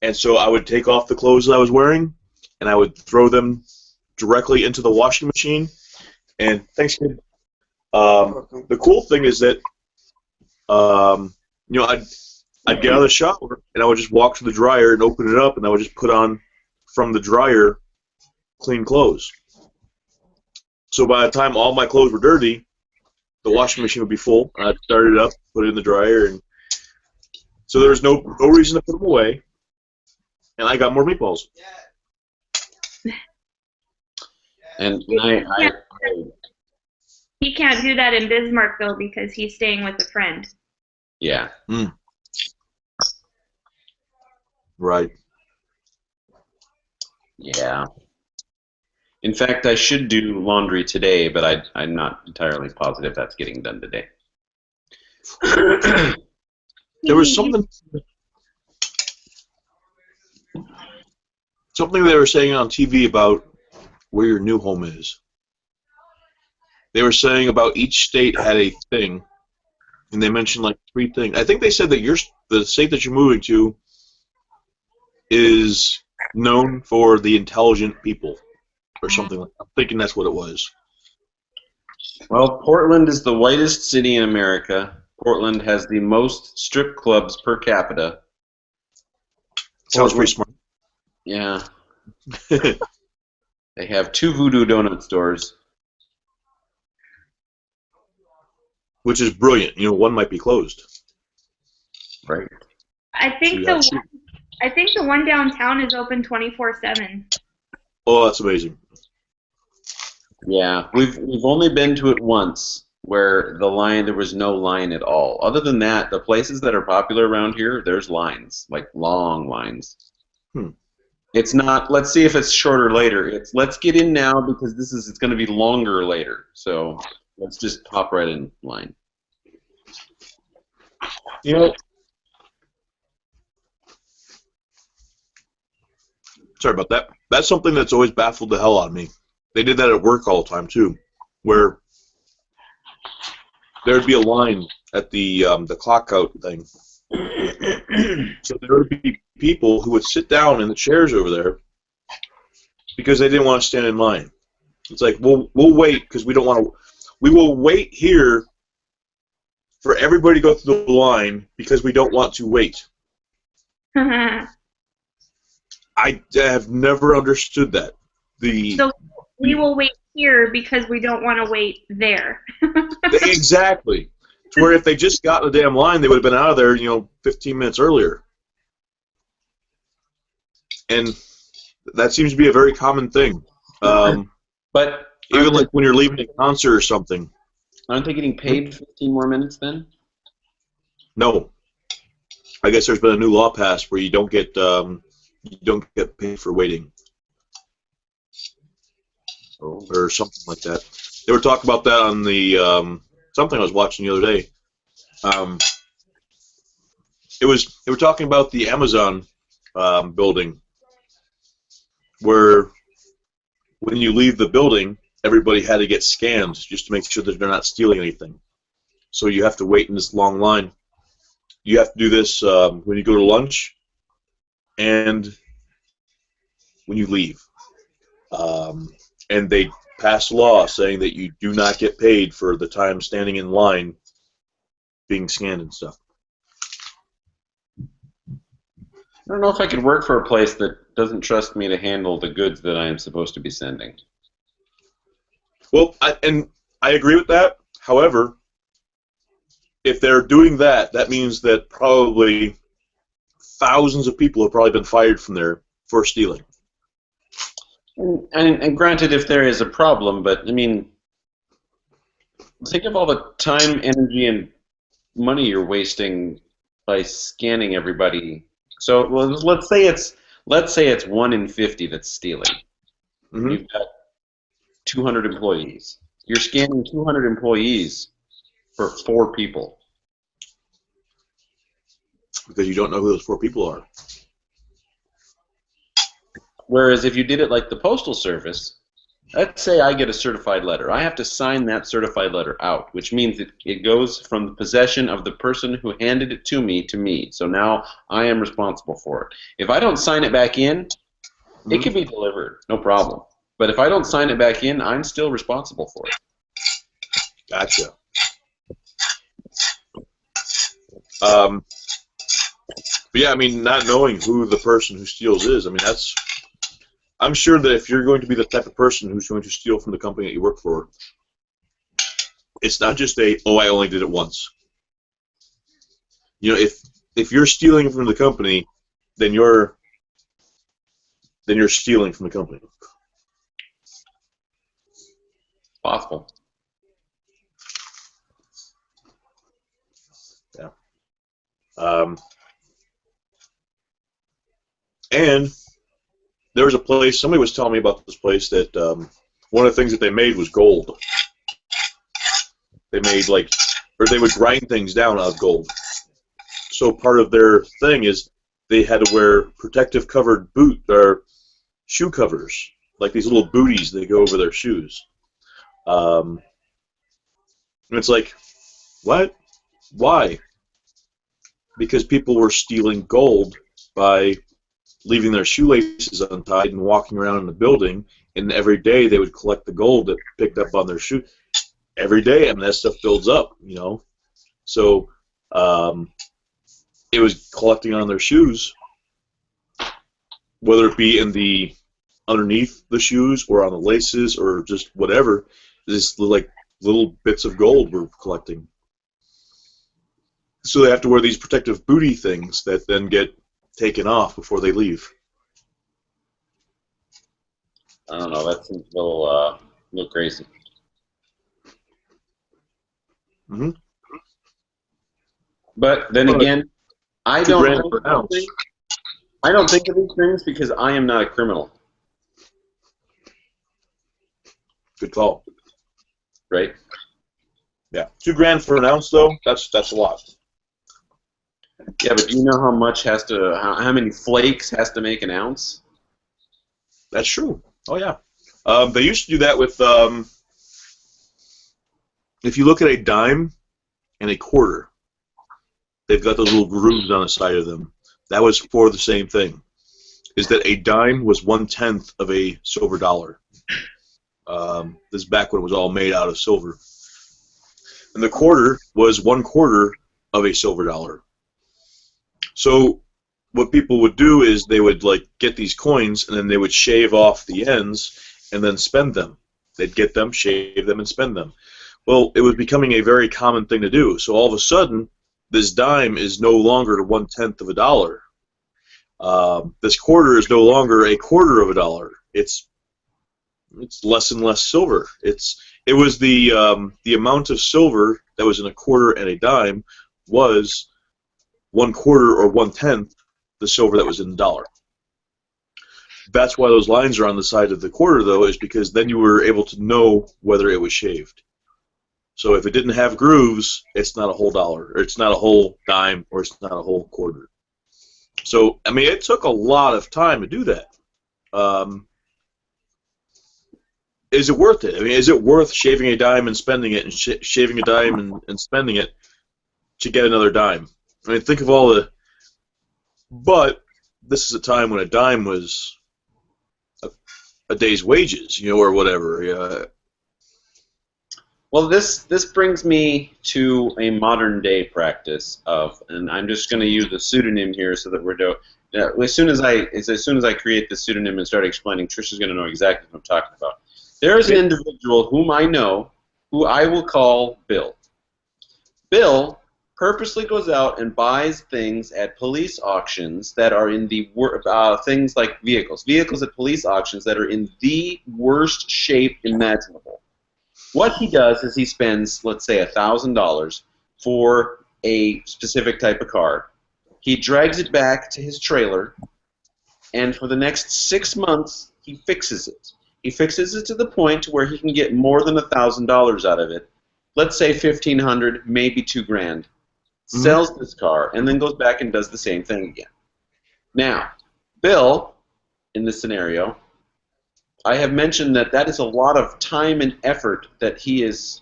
and so I would take off the clothes that I was wearing, and I would throw them directly into the washing machine. And thanks, kid. The cool thing is that, you know, I'd get out of the shower and I would just walk to the dryer and open it up, and I would just put on from the dryer clean clothes. So by the time all my clothes were dirty, the washing machine would be full. I'd start it up, put it in the dryer, and so there was no reason to put them away. And I got more meatballs. And He can't do that in Bismarck, though, because he's staying with a friend. yeah. Right. Yeah. In fact, I should do laundry today, but I'm not entirely positive that's getting done today. There was something they were saying on TV about where your new home is. They were saying about each state had a thing, and they mentioned like 3 things. I think they said that the state that you're moving to is known for the intelligent people, or something like that. I'm thinking that's what it was. Well, Portland is the whitest city in America. Portland has the most strip clubs per capita. Sounds pretty smart. Yeah. They have 2 Voodoo Donut stores. Which is brilliant. You know, one might be closed. Right. I think the one downtown is open 24/7. Oh, that's amazing. Yeah, we've only been to it once, where there was no line at all. Other than that, the places that are popular around here, there's lines, like long lines. It's not, let's see if it's shorter later. It's let's get in now because it's going to be longer later. So let's just hop right in line. You know, sorry about that. That's something that's always baffled the hell out of me. They did that at work all the time too, where there'd be a line at the clock out thing. So there would be people who would sit down in the chairs over there because they didn't want to stand in line. It's like, we'll wait because we don't want to. We will wait here for everybody to go through the line because we don't want to wait. I have never understood that. So we will wait here because we don't want to wait there. Exactly. To where if they just got in the damn line, they would have been out of there, 15 minutes earlier. And that seems to be a very common thing. But even like when you're leaving a concert or something. Aren't they getting paid 15 more minutes then? No. I guess there's been a new law passed where you don't get paid for waiting. Or something like that. They were talking about that on the something I was watching the other day. They were talking about the Amazon building, where when you leave the building, everybody had to get scanned just to make sure that they're not stealing anything. So you have to wait in this long line. You have to do this when you go to lunch and when you leave. And they passed a law saying that you do not get paid for the time standing in line being scanned and stuff. I don't know if I could work for a place that doesn't trust me to handle the goods that I am supposed to be sending. Well, I agree with that. However, if they're doing that, that means that probably thousands of people have probably been fired from there for stealing. And granted, if there is a problem, but I mean, think of all the time, energy, and money you're wasting by scanning everybody. So let's say it's let's say it's 1 in 50 that's stealing. Mm-hmm. You've got 200 employees. You're scanning 200 employees for 4 people. Because you don't know who those 4 people are. Whereas if you did it like the Postal Service, let's say I get a certified letter. I have to sign that certified letter out, which means that it goes from the possession of the person who handed it to me. So now I am responsible for it. If I don't sign it back in, it can be delivered, no problem. But if I don't sign it back in, I'm still responsible for it. Gotcha. But yeah, I mean, not knowing who the person who steals is, I mean, I'm sure that if you're going to be the type of person who's going to steal from the company that you work for, it's not just I only did it once. You know, if you're stealing from the company, then you're stealing from the company. Possible. Yeah. And there was a place, somebody was telling me about this place that one of the things that they made was gold. They made or they would grind things down out of gold. So part of their thing is they had to wear protective covered boot or shoe covers, like these little booties that go over their shoes. And it's like, what? Why? Because people were stealing gold by leaving their shoelaces untied and walking around in the building, and every day they would collect the gold that picked up on their shoe. Every day, I mean, that stuff builds up, you know. So it was collecting on their shoes, whether it be in the underneath the shoes or on the laces or just whatever. Just like little bits of gold were collecting. So they have to wear these protective booty things that then get taken off before they leave. I don't know. That seems a little crazy. Mm-hmm. But then again, I don't think of these things because I am not a criminal. Good call. Right? Yeah. $2,000 for an ounce, though. That's a lot. Yeah, but do you know how much how many flakes has to make an ounce? That's true. Oh yeah. They used to do that with if you look at a dime and a quarter, they've got those little grooves on the side of them. That was for the same thing. Is that a dime was 1/10 of a silver dollar. This is back when it was all made out of silver. And the quarter was 1/4 of a silver dollar. So what people would do is they would get these coins and then they would shave off the ends and then spend them. They'd get them, shave them, and spend them. Well, it was becoming a very common thing to do. So all of a sudden, this dime is no longer 1/10 of a dollar. This quarter is no longer a quarter of a dollar. It's less and less silver. It was the amount of silver that was in a quarter and a dime was 1/4 or 1/10 the silver that was in the dollar. That's why those lines are on the side of the quarter, though, is because then you were able to know whether it was shaved. So if it didn't have grooves, it's not a whole dollar, or it's not a whole dime, or it's not a whole quarter. So, I mean, it took a lot of time to do that. Is it worth it? I mean, is it worth shaving a dime and spending it, and shaving a dime and spending it to get another dime? I mean, think of all the... But this is a time when a dime was a day's wages, or whatever. Well, this brings me to a modern day practice of, and I'm just going to use a pseudonym here so that we're as soon as I create the pseudonym and start explaining, Trisha's going to know exactly what I'm talking about. There is an individual whom I know, who I will call Bill. Bill purposely goes out and buys things at police auctions that are in the things like vehicles at police auctions that are in the worst shape imaginable. What he does is he spends, let's say, $1,000 for a specific type of car. He drags it back to his trailer, and for the next 6 months, he fixes it. He fixes it to the point to where he can get more than $1,000 out of it. Let's say $1,500, maybe $2,000. Sells this car, and then goes back and does the same thing again. Now, Bill, in this scenario, I have mentioned that that is a lot of time and effort that he is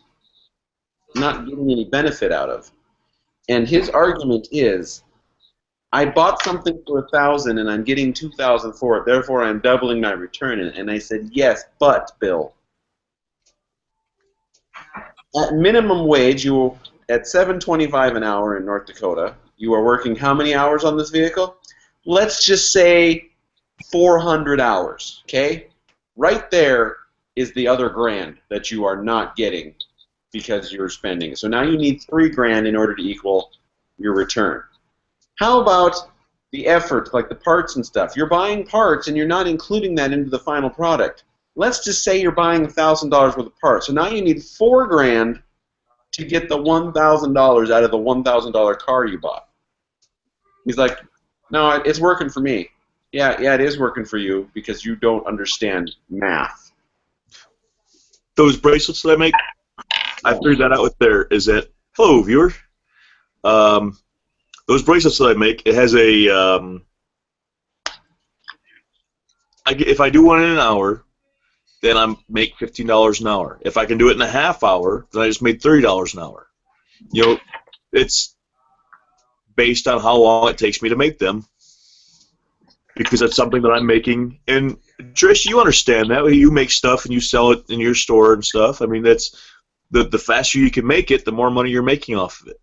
not getting any benefit out of. And his argument is, I bought something for $1,000 and I'm getting $2,000 for it, therefore I'm doubling my return. And I said, yes, but, Bill, at minimum wage, at $7.25 an hour in North Dakota, you are working how many hours on this vehicle? Let's just say 400 hours, okay? Right there is the other grand that you are not getting because you're spending. So now you need $3,000 in order to equal your return. How about the effort, like the parts and stuff? You're buying parts and you're not including that into the final product. Let's just say you're buying $1,000 worth of parts. So now you need $4,000 to get the $1,000 out of the $1,000 car you bought. He's like, no, it's working for me. Yeah, it is working for you because you don't understand math. Those bracelets that I make, I figured that out with there, is that, hello, viewer. Those bracelets that I make, it has a, if I do one in an hour, then I make $15 an hour. If I can do it in a half hour, then I just made $30 an hour. You know, it's based on how long it takes me to make them, because that's something that I'm making. And Trish, you understand that. You make stuff and you sell it in your store and stuff. I mean, that's the faster you can make it, the more money you're making off of it.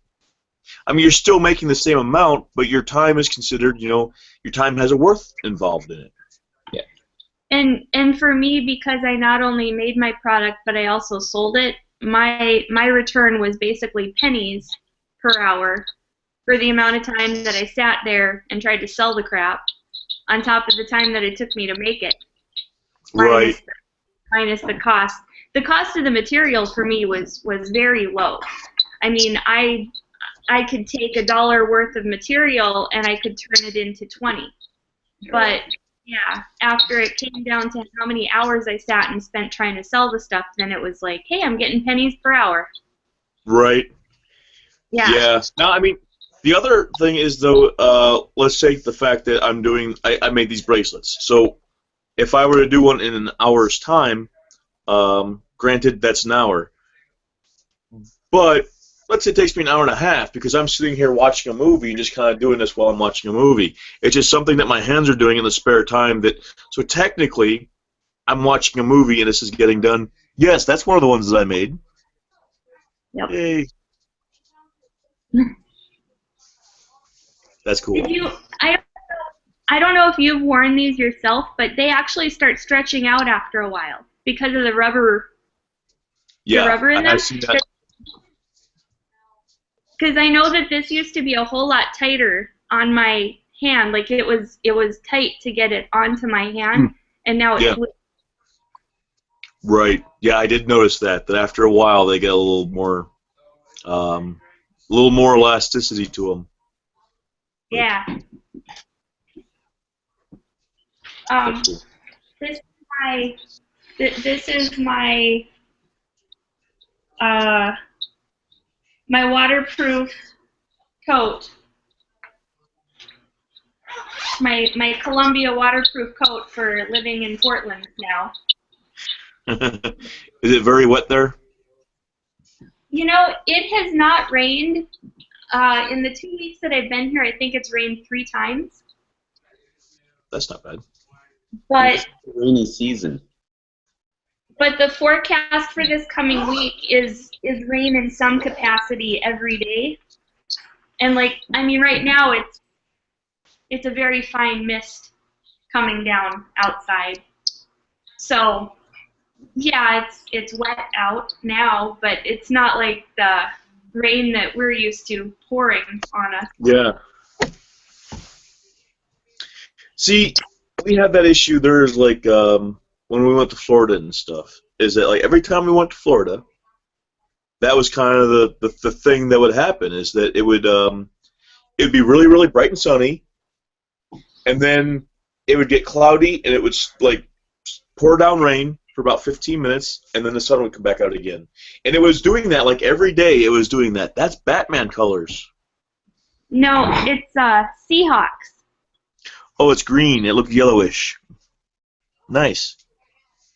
I mean, you're still making the same amount, but your time is considered, you know, your time has a worth involved in it. Yeah. And for me, because I not only made my product, but I also sold it, my return was basically pennies per hour for the amount of time that I sat there and tried to sell the crap, on top of the time that it took me to make it. Right. Minus the cost. The cost of the material for me was very low. I mean, I could take $1 worth of material and I could turn it into 20. But yeah, after it came down to how many hours I sat and spent trying to sell the stuff, then it was like, hey, I'm getting pennies per hour. Right. Yeah. Yeah. Now, I mean, the other thing is, though, let's take the fact that I made these bracelets. So if I were to do one in an hour's time, granted, that's an hour. But let's say it takes me an hour and a half because I'm sitting here watching a movie and just kind of doing this while I'm watching a movie. It's just something that my hands are doing in the spare time. So technically, I'm watching a movie and this is getting done. Yes, that's one of the ones that I made. Yep. Yay. That's cool. I don't know if you've worn these yourself, but they actually start stretching out after a while because of the rubber. Yeah, the rubber in them. I've seen that. Because I know that this used to be a whole lot tighter on my hand, like it was tight to get it onto my hand, and now it's loose. Right. Yeah, I did notice that after a while they get a little more elasticity to them. Yeah. This is my my waterproof coat. My Columbia waterproof coat for living in Portland now. Is it very wet there? You know, it has not rained. In the 2 weeks that I've been here, I think it's rained 3 times. That's not bad. But it's a rainy season. But the forecast for this coming week is rain in some capacity every day. And like, I mean, right now it's a very fine mist coming down outside. So yeah, it's wet out now, but it's not like the rain that we're used to pouring on us. Yeah. See, we have that issue. There's like when we went to Florida and stuff, is that like every time we went to Florida, that was kind of the thing that would happen, is that it would be really, really bright and sunny, and then it would get cloudy, and it would like pour down rain for about 15 minutes, and then the sun would come back out again. And it was doing that like every day. It was doing that. That's Batman colors. No, it's Seahawks. Oh, it's green. It looked yellowish. Nice.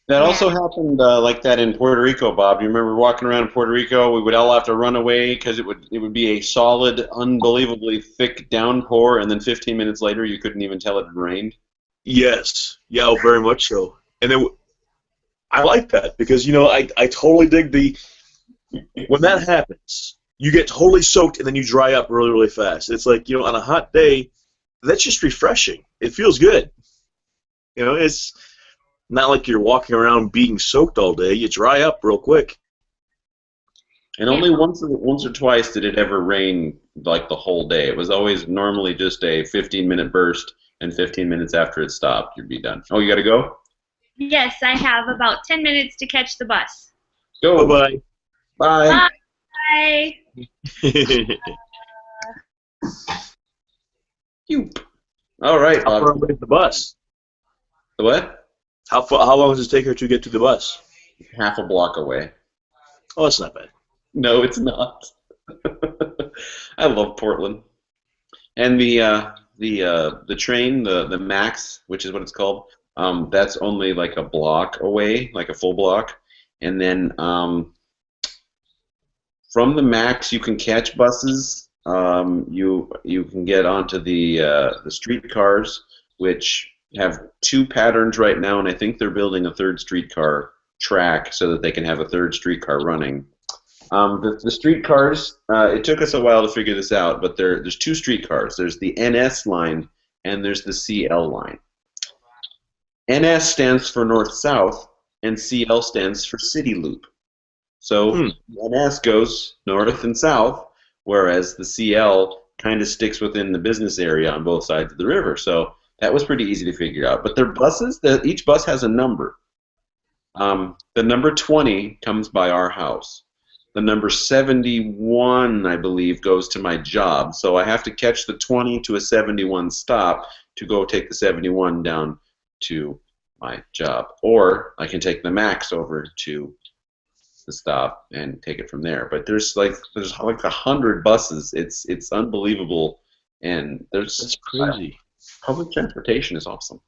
That also happened like that in Puerto Rico, Bob. You remember walking around in Puerto Rico? We would all have to run away because it would be a solid, unbelievably thick downpour, and then 15 minutes later you couldn't even tell it had rained. Yes. Yeah, oh, very much so. And then I like that because, I totally dig when that happens, you get totally soaked and then you dry up really, really fast. It's like, on a hot day, that's just refreshing. It feels good. It's not like you're walking around being soaked all day. You dry up real quick. And only once or twice did it ever rain like the whole day. It was always normally just a 15-minute burst, and 15 minutes after it stopped, you'd be done. Oh, you got to go? Yes, I have about 10 minutes to catch the bus. Go. Bye-bye. Bye. Bye. All right, How Bob. far away is the bus? The what? How long does it take her to get to the bus? Half a block away. Oh, that's not bad. No, it's not. I love Portland. And the train, the Max, which is what it's called, that's only like a block away, like a full block. And then from the Max, you can catch buses. You can get onto the streetcars, which have two patterns right now, and I think they're building a third streetcar track so that they can have a third streetcar running. The streetcars, it took us a while to figure this out, but there's two streetcars. There's the NS line and there's the CL line. NS stands for north-south, and CL stands for city loop. So NS goes north and south, whereas the CL kind of sticks within the business area on both sides of the river. So that was pretty easy to figure out. But their buses, each bus has a number. The number 20 comes by our house. The number 71, I believe, goes to my job. So I have to catch the 20 to a 71 stop to go take the 71 down to my job. Or I can take the Max over to the stop and take it from there. But there's like 100 buses. It's unbelievable, and that's crazy. Public transportation is awesome.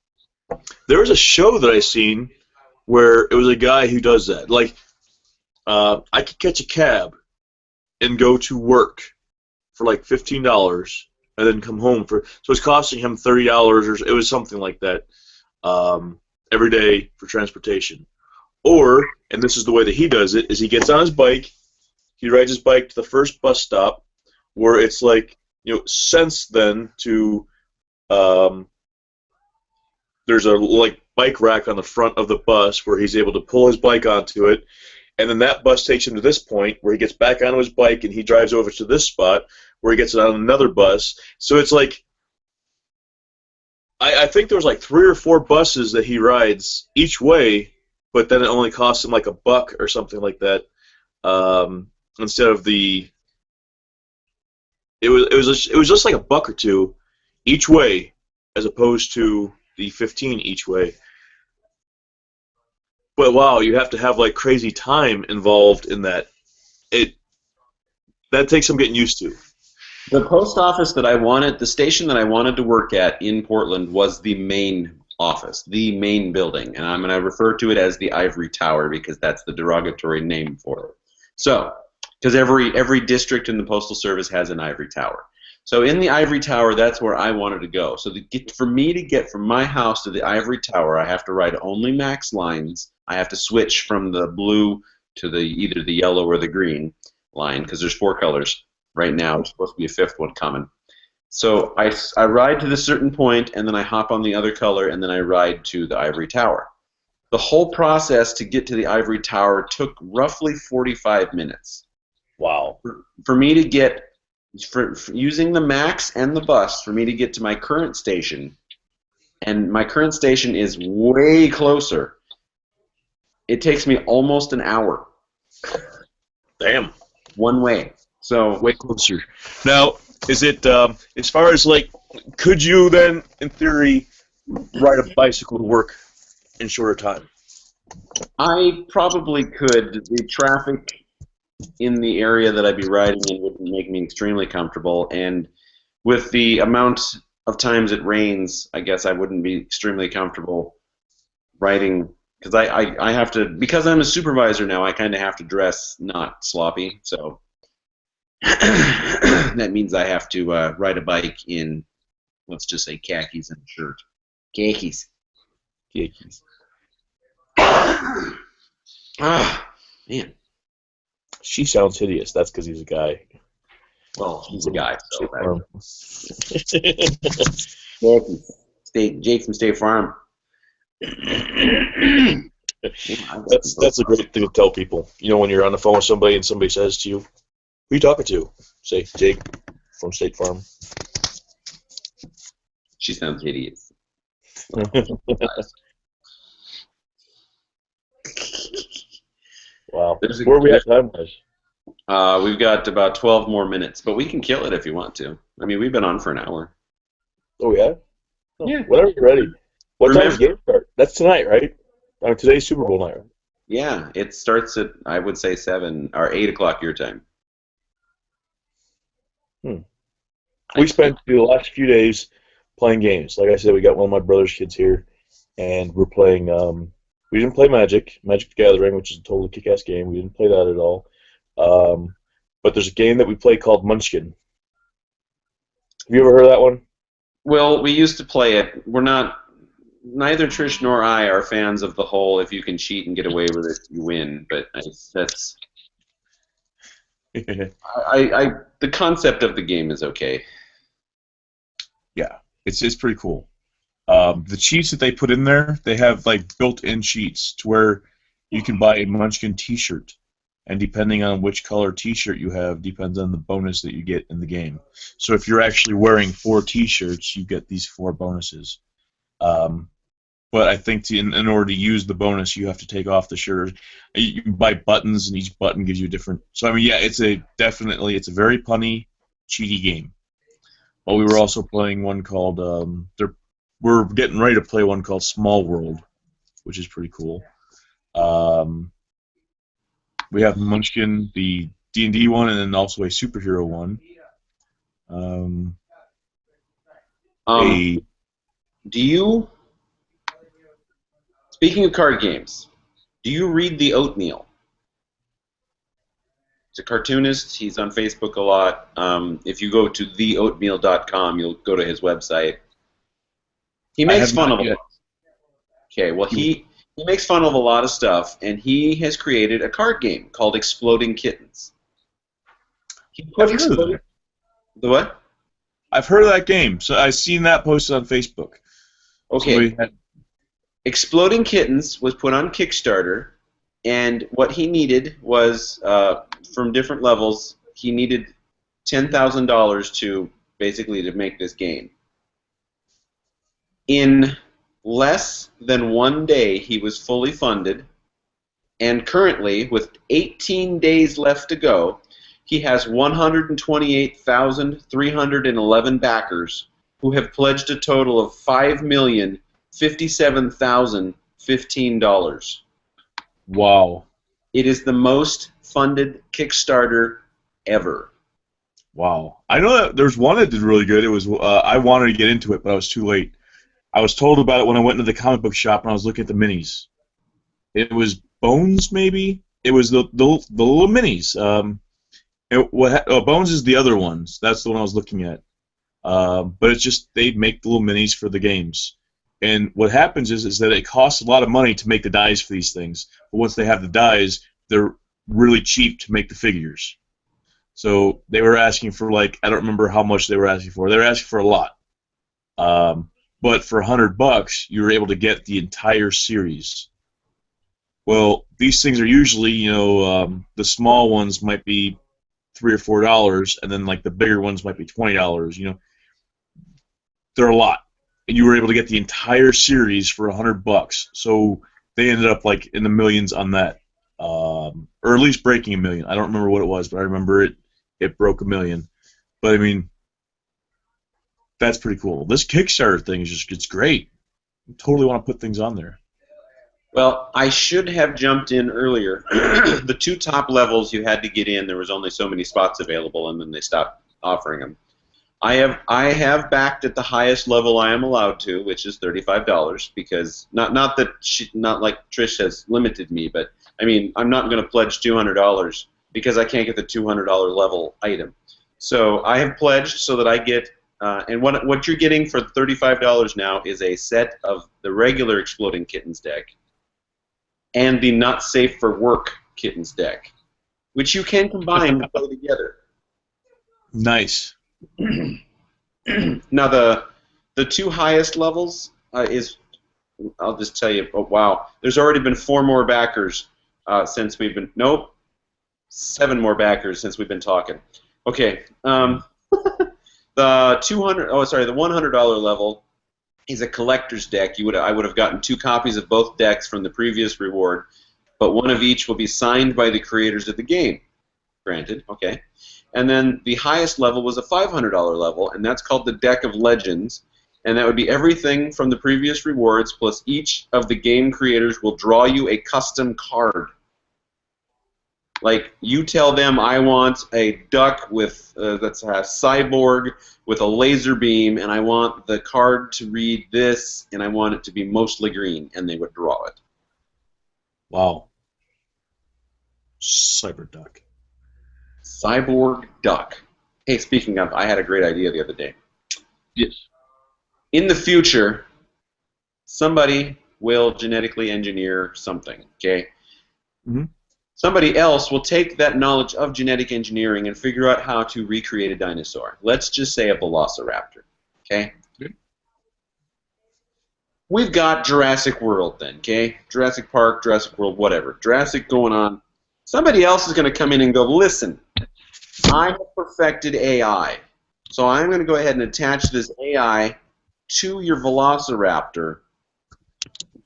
There was a show that I seen where it was a guy who does that. Like, I could catch a cab and go to work for like $15 and then come home so it's costing him $30 or it was something like that every day for transportation. Or, and this is the way that he does it, is he gets on his bike, he rides his bike to the first bus stop where it's like, cents then to there's a like bike rack on the front of the bus where he's able to pull his bike onto it, and then that bus takes him to this point where he gets back onto his bike and he drives over to this spot where he gets on another bus. So it's like, I think there was like 3 or 4 buses that he rides each way, but then it only costs him like $1 or something like that. Instead of it was just like $1 or $2 each way, as opposed to the 15 each way. But wow, you have to have like crazy time involved in that. That takes some getting used to. The post office that I wanted, the station that I wanted to work at in Portland was the main office, the main building, and I'm going to refer to it as the Ivory Tower because that's the derogatory name for it. So, because every district in the Postal Service has an Ivory Tower. So in the Ivory Tower, that's where I wanted to go. So for me to get from my house to the Ivory Tower, I have to ride only Max lines. I have to switch from the blue to either the yellow or the green line because there's 4 colors right now. There's supposed to be a 5th one coming. So I ride to this certain point, and then I hop on the other color, and then I ride to the Ivory Tower. The whole process to get to the Ivory Tower took roughly 45 minutes. Wow. For me to get, for using the Max and the bus, for me to get to my current station, and my current station is way closer, it takes me almost an hour. Damn. One way. So way closer. Now, is it as far as like, could you then, in theory, ride a bicycle to work in shorter time. I probably could. The traffic in the area that I'd be riding in would make me extremely comfortable, and with the amount of times it rains, I guess I wouldn't be extremely comfortable riding because I have to, because I'm a supervisor now, I kind of have to dress not sloppy, so that means I have to ride a bike in, let's just say, khakis and a shirt. Khakis. Yankees. Ah, man. She sounds hideous. That's because he's a guy. Well, he's a guy, so State Jake from State Farm. That's a great thing to tell people. You know, when you're on the phone with somebody and somebody says to you, "Who are you talking to?" Say, "Jake from State Farm." She sounds hideous. Wow. Where are we at time-wise? We've got about 12 more minutes, but we can kill it if you want to. I mean, we've been on for an hour. Oh, yeah? Oh, Yeah. Whenever you're ready. What time does the game start? That's tonight, right? Today's Super Bowl night, right? Yeah, it starts at, I would say, 7 or 8 o'clock your time. We spent the last few days playing games. Like I said, we got one of my brother's kids here, and we're playing. We didn't play Magic the Gathering, which is a totally kick-ass game. We didn't play that at all. But there's a game that we play called Munchkin. Have you ever heard of that one? Well, we used to play it. We're not, neither Trish nor I are fans of the whole if you can cheat and get away with it, you win. But that's. The concept of the game is okay. Yeah, it's pretty cool. The cheats that they put in there, they have like built-in cheats to where you can buy a Munchkin T-shirt, and depending on which color T-shirt you have, depends on the bonus that you get in the game. So if you're actually wearing 4 T-shirts, you get these 4 bonuses. But I think in order to use the bonus, you have to take off the shirt. You can buy buttons, and each button gives you a different. So I mean, yeah, it's a very punny, cheaty game. But we were also playing one called. We're getting ready to play one called Small World, which is pretty cool. We have Munchkin, the D&D one, and then also a superhero one. Do you? Speaking of card games, do you read The Oatmeal? He's a cartoonist. He's on Facebook a lot. If you go to theoatmeal.com, you'll go to his website. He makes fun of it. Okay, well, he makes fun of a lot of stuff, and he has created a card game called Exploding Kittens. I've heard of that. The what? I've heard of that game. So I've seen that posted on Facebook. Okay. Exploding Kittens was put on Kickstarter, and what he needed was, from different levels, he needed $10,000 to make this game. In less than 1 day, he was fully funded, and currently, with 18 days left to go, he has 128,311 backers who have pledged a total of $5,057,015. Wow. It is the most funded Kickstarter ever. Wow. I know that there's one that did really good. It was I wanted to get into it, but I was too late. I was told about it when I went into the comic book shop and I was looking at the minis. It was Bones, maybe? It was the little minis. Bones is the other ones. That's the one I was looking at. But it's just they make the little minis for the games. And what happens is that it costs a lot of money to make the dies for these things. But once they have the dies, they're really cheap to make the figures. So they were asking for, like, I don't remember how much they were asking for. They were asking for a lot. But for $100, you were able to get the entire series. Well, these things are usually, the small ones might be $3 or $4, and then like the bigger ones might be $20. They're a lot, and you were able to get the entire series for $100. So they ended up like in the millions on that, or at least breaking $1 million. I don't remember what it was, but I remember it broke $1 million. But I mean, that's pretty cool. This Kickstarter thing is it's great. totally want to put things on there. Well, I should have jumped in earlier. The 2 top levels you had to get in. There was only so many spots available, and then they stopped offering them. I have backed at the highest level I am allowed to, which is $35, because not like Trish has limited me, but I mean I'm not going to pledge $200 because I can't get the $200 level item. So I have pledged so that I get. And what you're getting for $35 now is a set of the regular Exploding Kittens deck and the Not Safe for Work Kittens deck, which you can combine to play together. Nice. Now the 2 highest levels is, I'll just tell you, oh, wow, there's already been 4 more backers since we've been, nope, 7 more backers since we've been talking. Okay. The $100 level is a collector's deck. I would have gotten 2 copies of both decks from the previous reward, but one of each will be signed by the creators of the game. Granted, okay. And then the highest level was a $500 level, and that's called the Deck of Legends, and that would be everything from the previous rewards, plus each of the game creators will draw you a custom card. Like, you tell them, I want a duck with that's a cyborg with a laser beam, and I want the card to read this, and I want it to be mostly green, and they would draw it. Wow. Cyber duck. Cyborg duck. Hey, speaking of, I had a great idea the other day. Yes. In the future, somebody will genetically engineer something, okay? Mm-hmm. Somebody else will take that knowledge of genetic engineering and figure out how to recreate a dinosaur. Let's just say a velociraptor, okay? Okay. We've got Jurassic World then, okay? Jurassic Park, Jurassic World, whatever. Jurassic going on. Somebody else is going to come in and go, listen, I have perfected AI, so I'm going to go ahead and attach this AI to your velociraptor.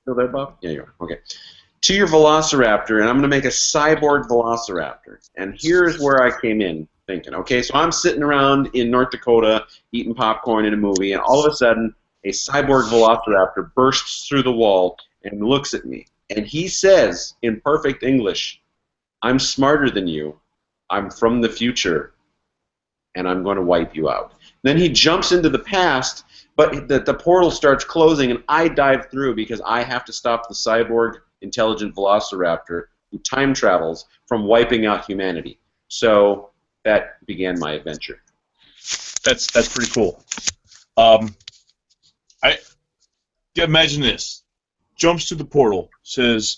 Still there, Bob? Yeah, you are. Okay. To your velociraptor, and I'm going to make a cyborg velociraptor. And here's where I came in thinking, okay, so I'm sitting around in North Dakota eating popcorn in a movie, and all of a sudden, a cyborg velociraptor bursts through the wall and looks at me. And he says, in perfect English, I'm smarter than you. I'm from the future, and I'm going to wipe you out. Then he jumps into the past, but the portal starts closing, and I dive through because I have to stop the cyborg intelligent velociraptor who time travels from wiping out humanity. So that began my adventure. That's pretty cool. I imagine this. Jumps to the portal, says,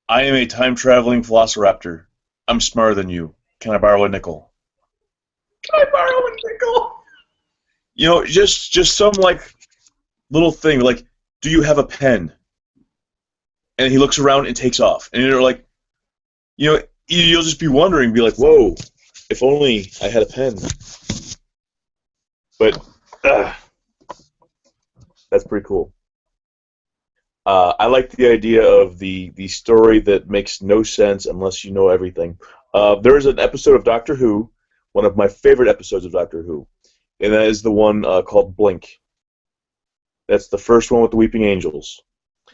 I am a time-traveling velociraptor. I'm smarter than you. Can I borrow a nickel? Can I borrow a nickel? You know, just some, like, little thing, like, do you have a pen? And he looks around and takes off. And you're like, you know, you'll just be wondering, be like, whoa, if only I had a pen. But, that's pretty cool. I like the idea of the story that makes no sense unless you know everything. There is an episode of Doctor Who, one of my favorite episodes of Doctor Who, and that is the one called Blink. That's the first one with the Weeping Angels.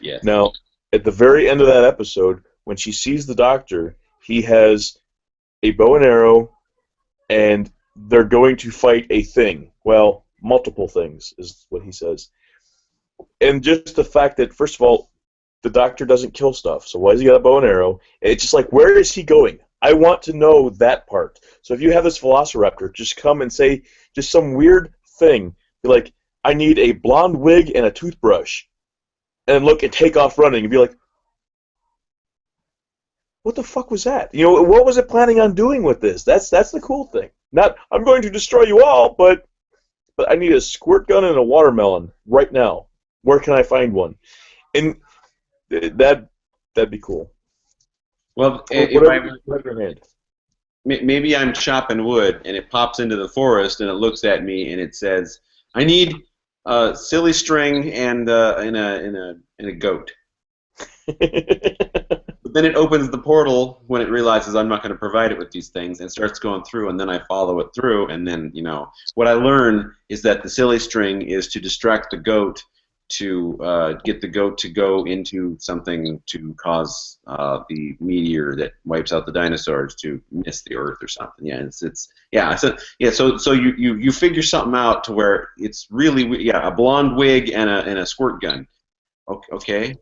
Yes. Now, at the very end of that episode, when she sees the Doctor, he has a bow and arrow, and they're going to fight a thing. Well, multiple things is what he says. And just the fact that, first of all, the Doctor doesn't kill stuff, so why has he got a bow and arrow? It's just like, where is he going? I want to know that part. So if you have this velociraptor, just come and say just some weird thing. Be like, I need a blonde wig and a toothbrush. And look and take off running and be like, what the fuck was that? You know, what was it planning on doing with this? That's the cool thing. Not, I'm going to destroy you all, but I need a squirt gun and a watermelon right now. Where can I find one? And that'd be cool. Well, maybe I'm chopping wood, and it pops into the forest, and it looks at me, and it says, "I need a silly string and a goat." But then it opens the portal when it realizes I'm not going to provide it with these things, and starts going through, and then I follow it through, and then, you know, what I learn is that the silly string is to distract the goat get the goat to go into something to cause the meteor that wipes out the dinosaurs to miss the Earth or something. Yeah, so you figure something out to where it's really a blonde wig and a squirt gun. Okay,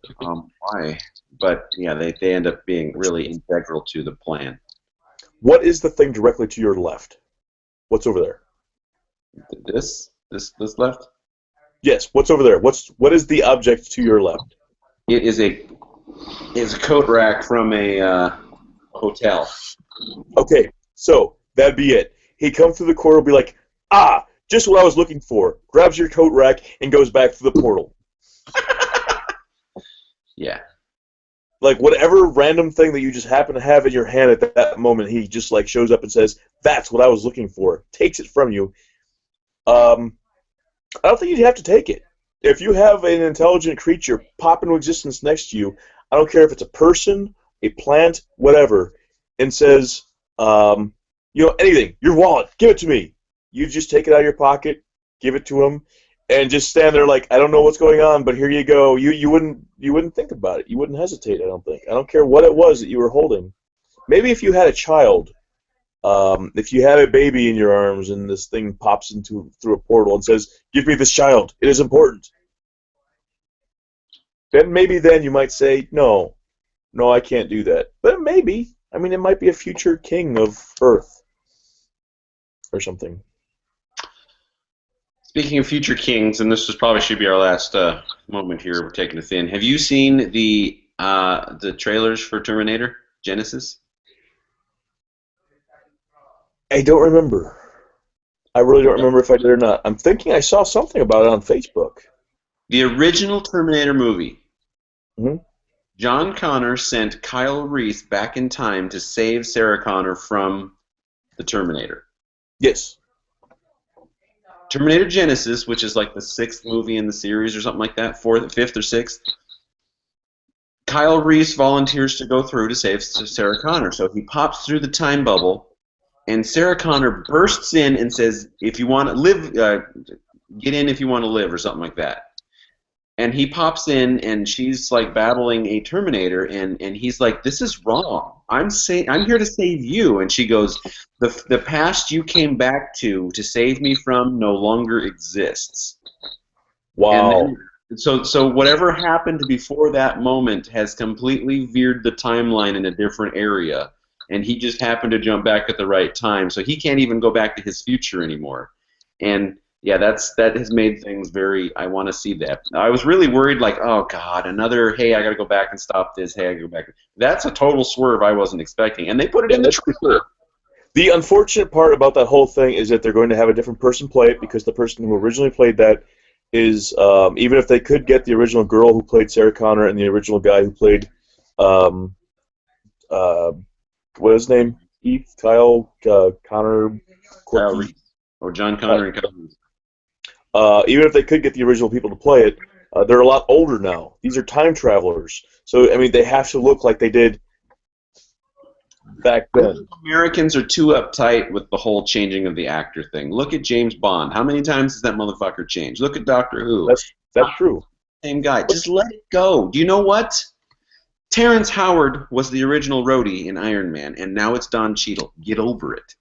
why? But yeah, they end up being really integral to the plan. What is the thing directly to your left? What's over there? This left? Yes, what's over there? What is the object to your left? It is a coat rack from a hotel. Okay, so that'd be it. He comes through the corridor, be like, just what I was looking for. Grabs your coat rack and goes back through the portal. Yeah. Like whatever random thing that you just happen to have in your hand at that moment, he just like shows up and says, "That's what I was looking for." Takes it from you. I don't think you'd have to take it. If you have an intelligent creature pop into existence next to you, I don't care if it's a person, a plant, whatever, and says, anything, your wallet, give it to me. You just take it out of your pocket, give it to him, and just stand there like, I don't know what's going on, but here you go. You wouldn't think about it. You wouldn't hesitate, I don't think. I don't care what it was that you were holding. Maybe if you had a child, if you had a baby in your arms and this thing pops through a portal and says, "Give me this child. It is important." Then maybe you might say, no, I can't do that. But maybe. I mean, it might be a future king of Earth or something. Speaking of future kings, and this should be our last moment here. We're taking a thin. Have you seen the trailers for Terminator Genesis? I don't remember. I really don't remember if I did or not. I'm thinking I saw something about it on Facebook. The original Terminator movie. Mm-hmm. John Connor sent Kyle Reese back in time to save Sarah Connor from the Terminator. Yes. Terminator Genesis, which is like the 6th movie in the series or something like that, 5th or 6th. Kyle Reese volunteers to go through to save Sarah Connor. So he pops through the time bubble, and Sarah Connor bursts in and says, "If you want to live, get in if you want to live," or something like that. And he pops in, and she's like battling a Terminator, and he's like, "This is wrong. I'm here to save you." And she goes, "The past you came back to save me from no longer exists." Wow. And then, so whatever happened before that moment has completely veered the timeline in a different area, and he just happened to jump back at the right time, so he can't even go back to his future anymore. And yeah, that has made things very. I want to see that. I was really worried, like, oh God, another. Hey, I got to go back and stop this. Hey, I got to go back. That's a total swerve I wasn't expecting, and they put it in the trailer. The unfortunate part about that whole thing is that they're going to have a different person play it because the person who originally played that is, even if they could get the original girl who played Sarah Connor and the original guy who played, what is his name? Kyle Connor, Kyle Reese. Or John Connor and Kyle Reese. Even if they could get the original people to play it, they're a lot older now. These are time travelers. So, I mean, they have to look like they did back then. Americans are too uptight with the whole changing of the actor thing. Look at James Bond. How many times has that motherfucker changed? Look at Doctor Who. That's true. Same guy. Just let it go. Do you know what? Terrence Howard was the original Rhodey in Iron Man, and now it's Don Cheadle. Get over it.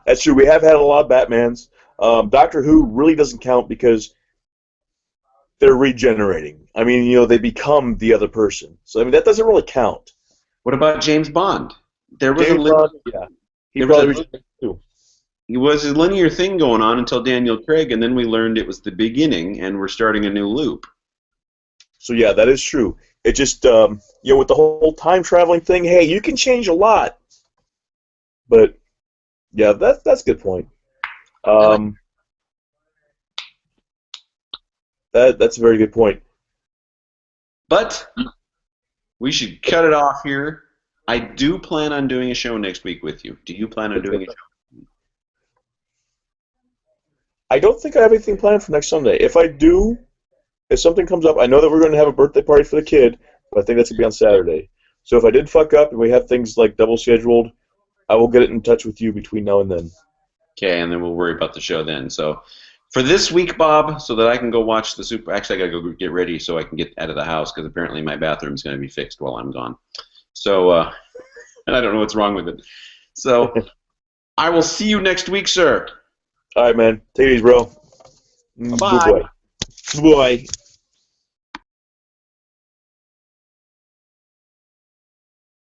That's true. We have had a lot of Batmans. Doctor Who really doesn't count because they're regenerating. I mean, they become the other person. So, I mean, that doesn't really count. What about James Bond? There was James Bond, yeah. He was a linear thing going on until Daniel Craig, and then we learned it was the beginning, and we're starting a new loop. So, yeah, that is true. It just, with the whole time traveling thing, hey, you can change a lot. But, yeah, that's a good point. That's a very good point. But we should cut it off here. I do plan on doing a show next week with you. Do you plan on doing a show? I don't think I have anything planned for next Sunday. If I do, if something comes up, I know that we're going to have a birthday party for the kid, but I think that's going to be on Saturday. So if I did fuck up and we have things like double scheduled, I will get it in touch with you between now and then. Okay, and then we'll worry about the show then. So For this week, Bob, so that I can go watch the Super. Actually, I gotta go get ready so I can get out of the house because apparently my bathroom's gonna be fixed while I'm gone. So, and I don't know what's wrong with it. So, I will see you next week, sir. All right, man. Take it easy, bro. Bye. Bye.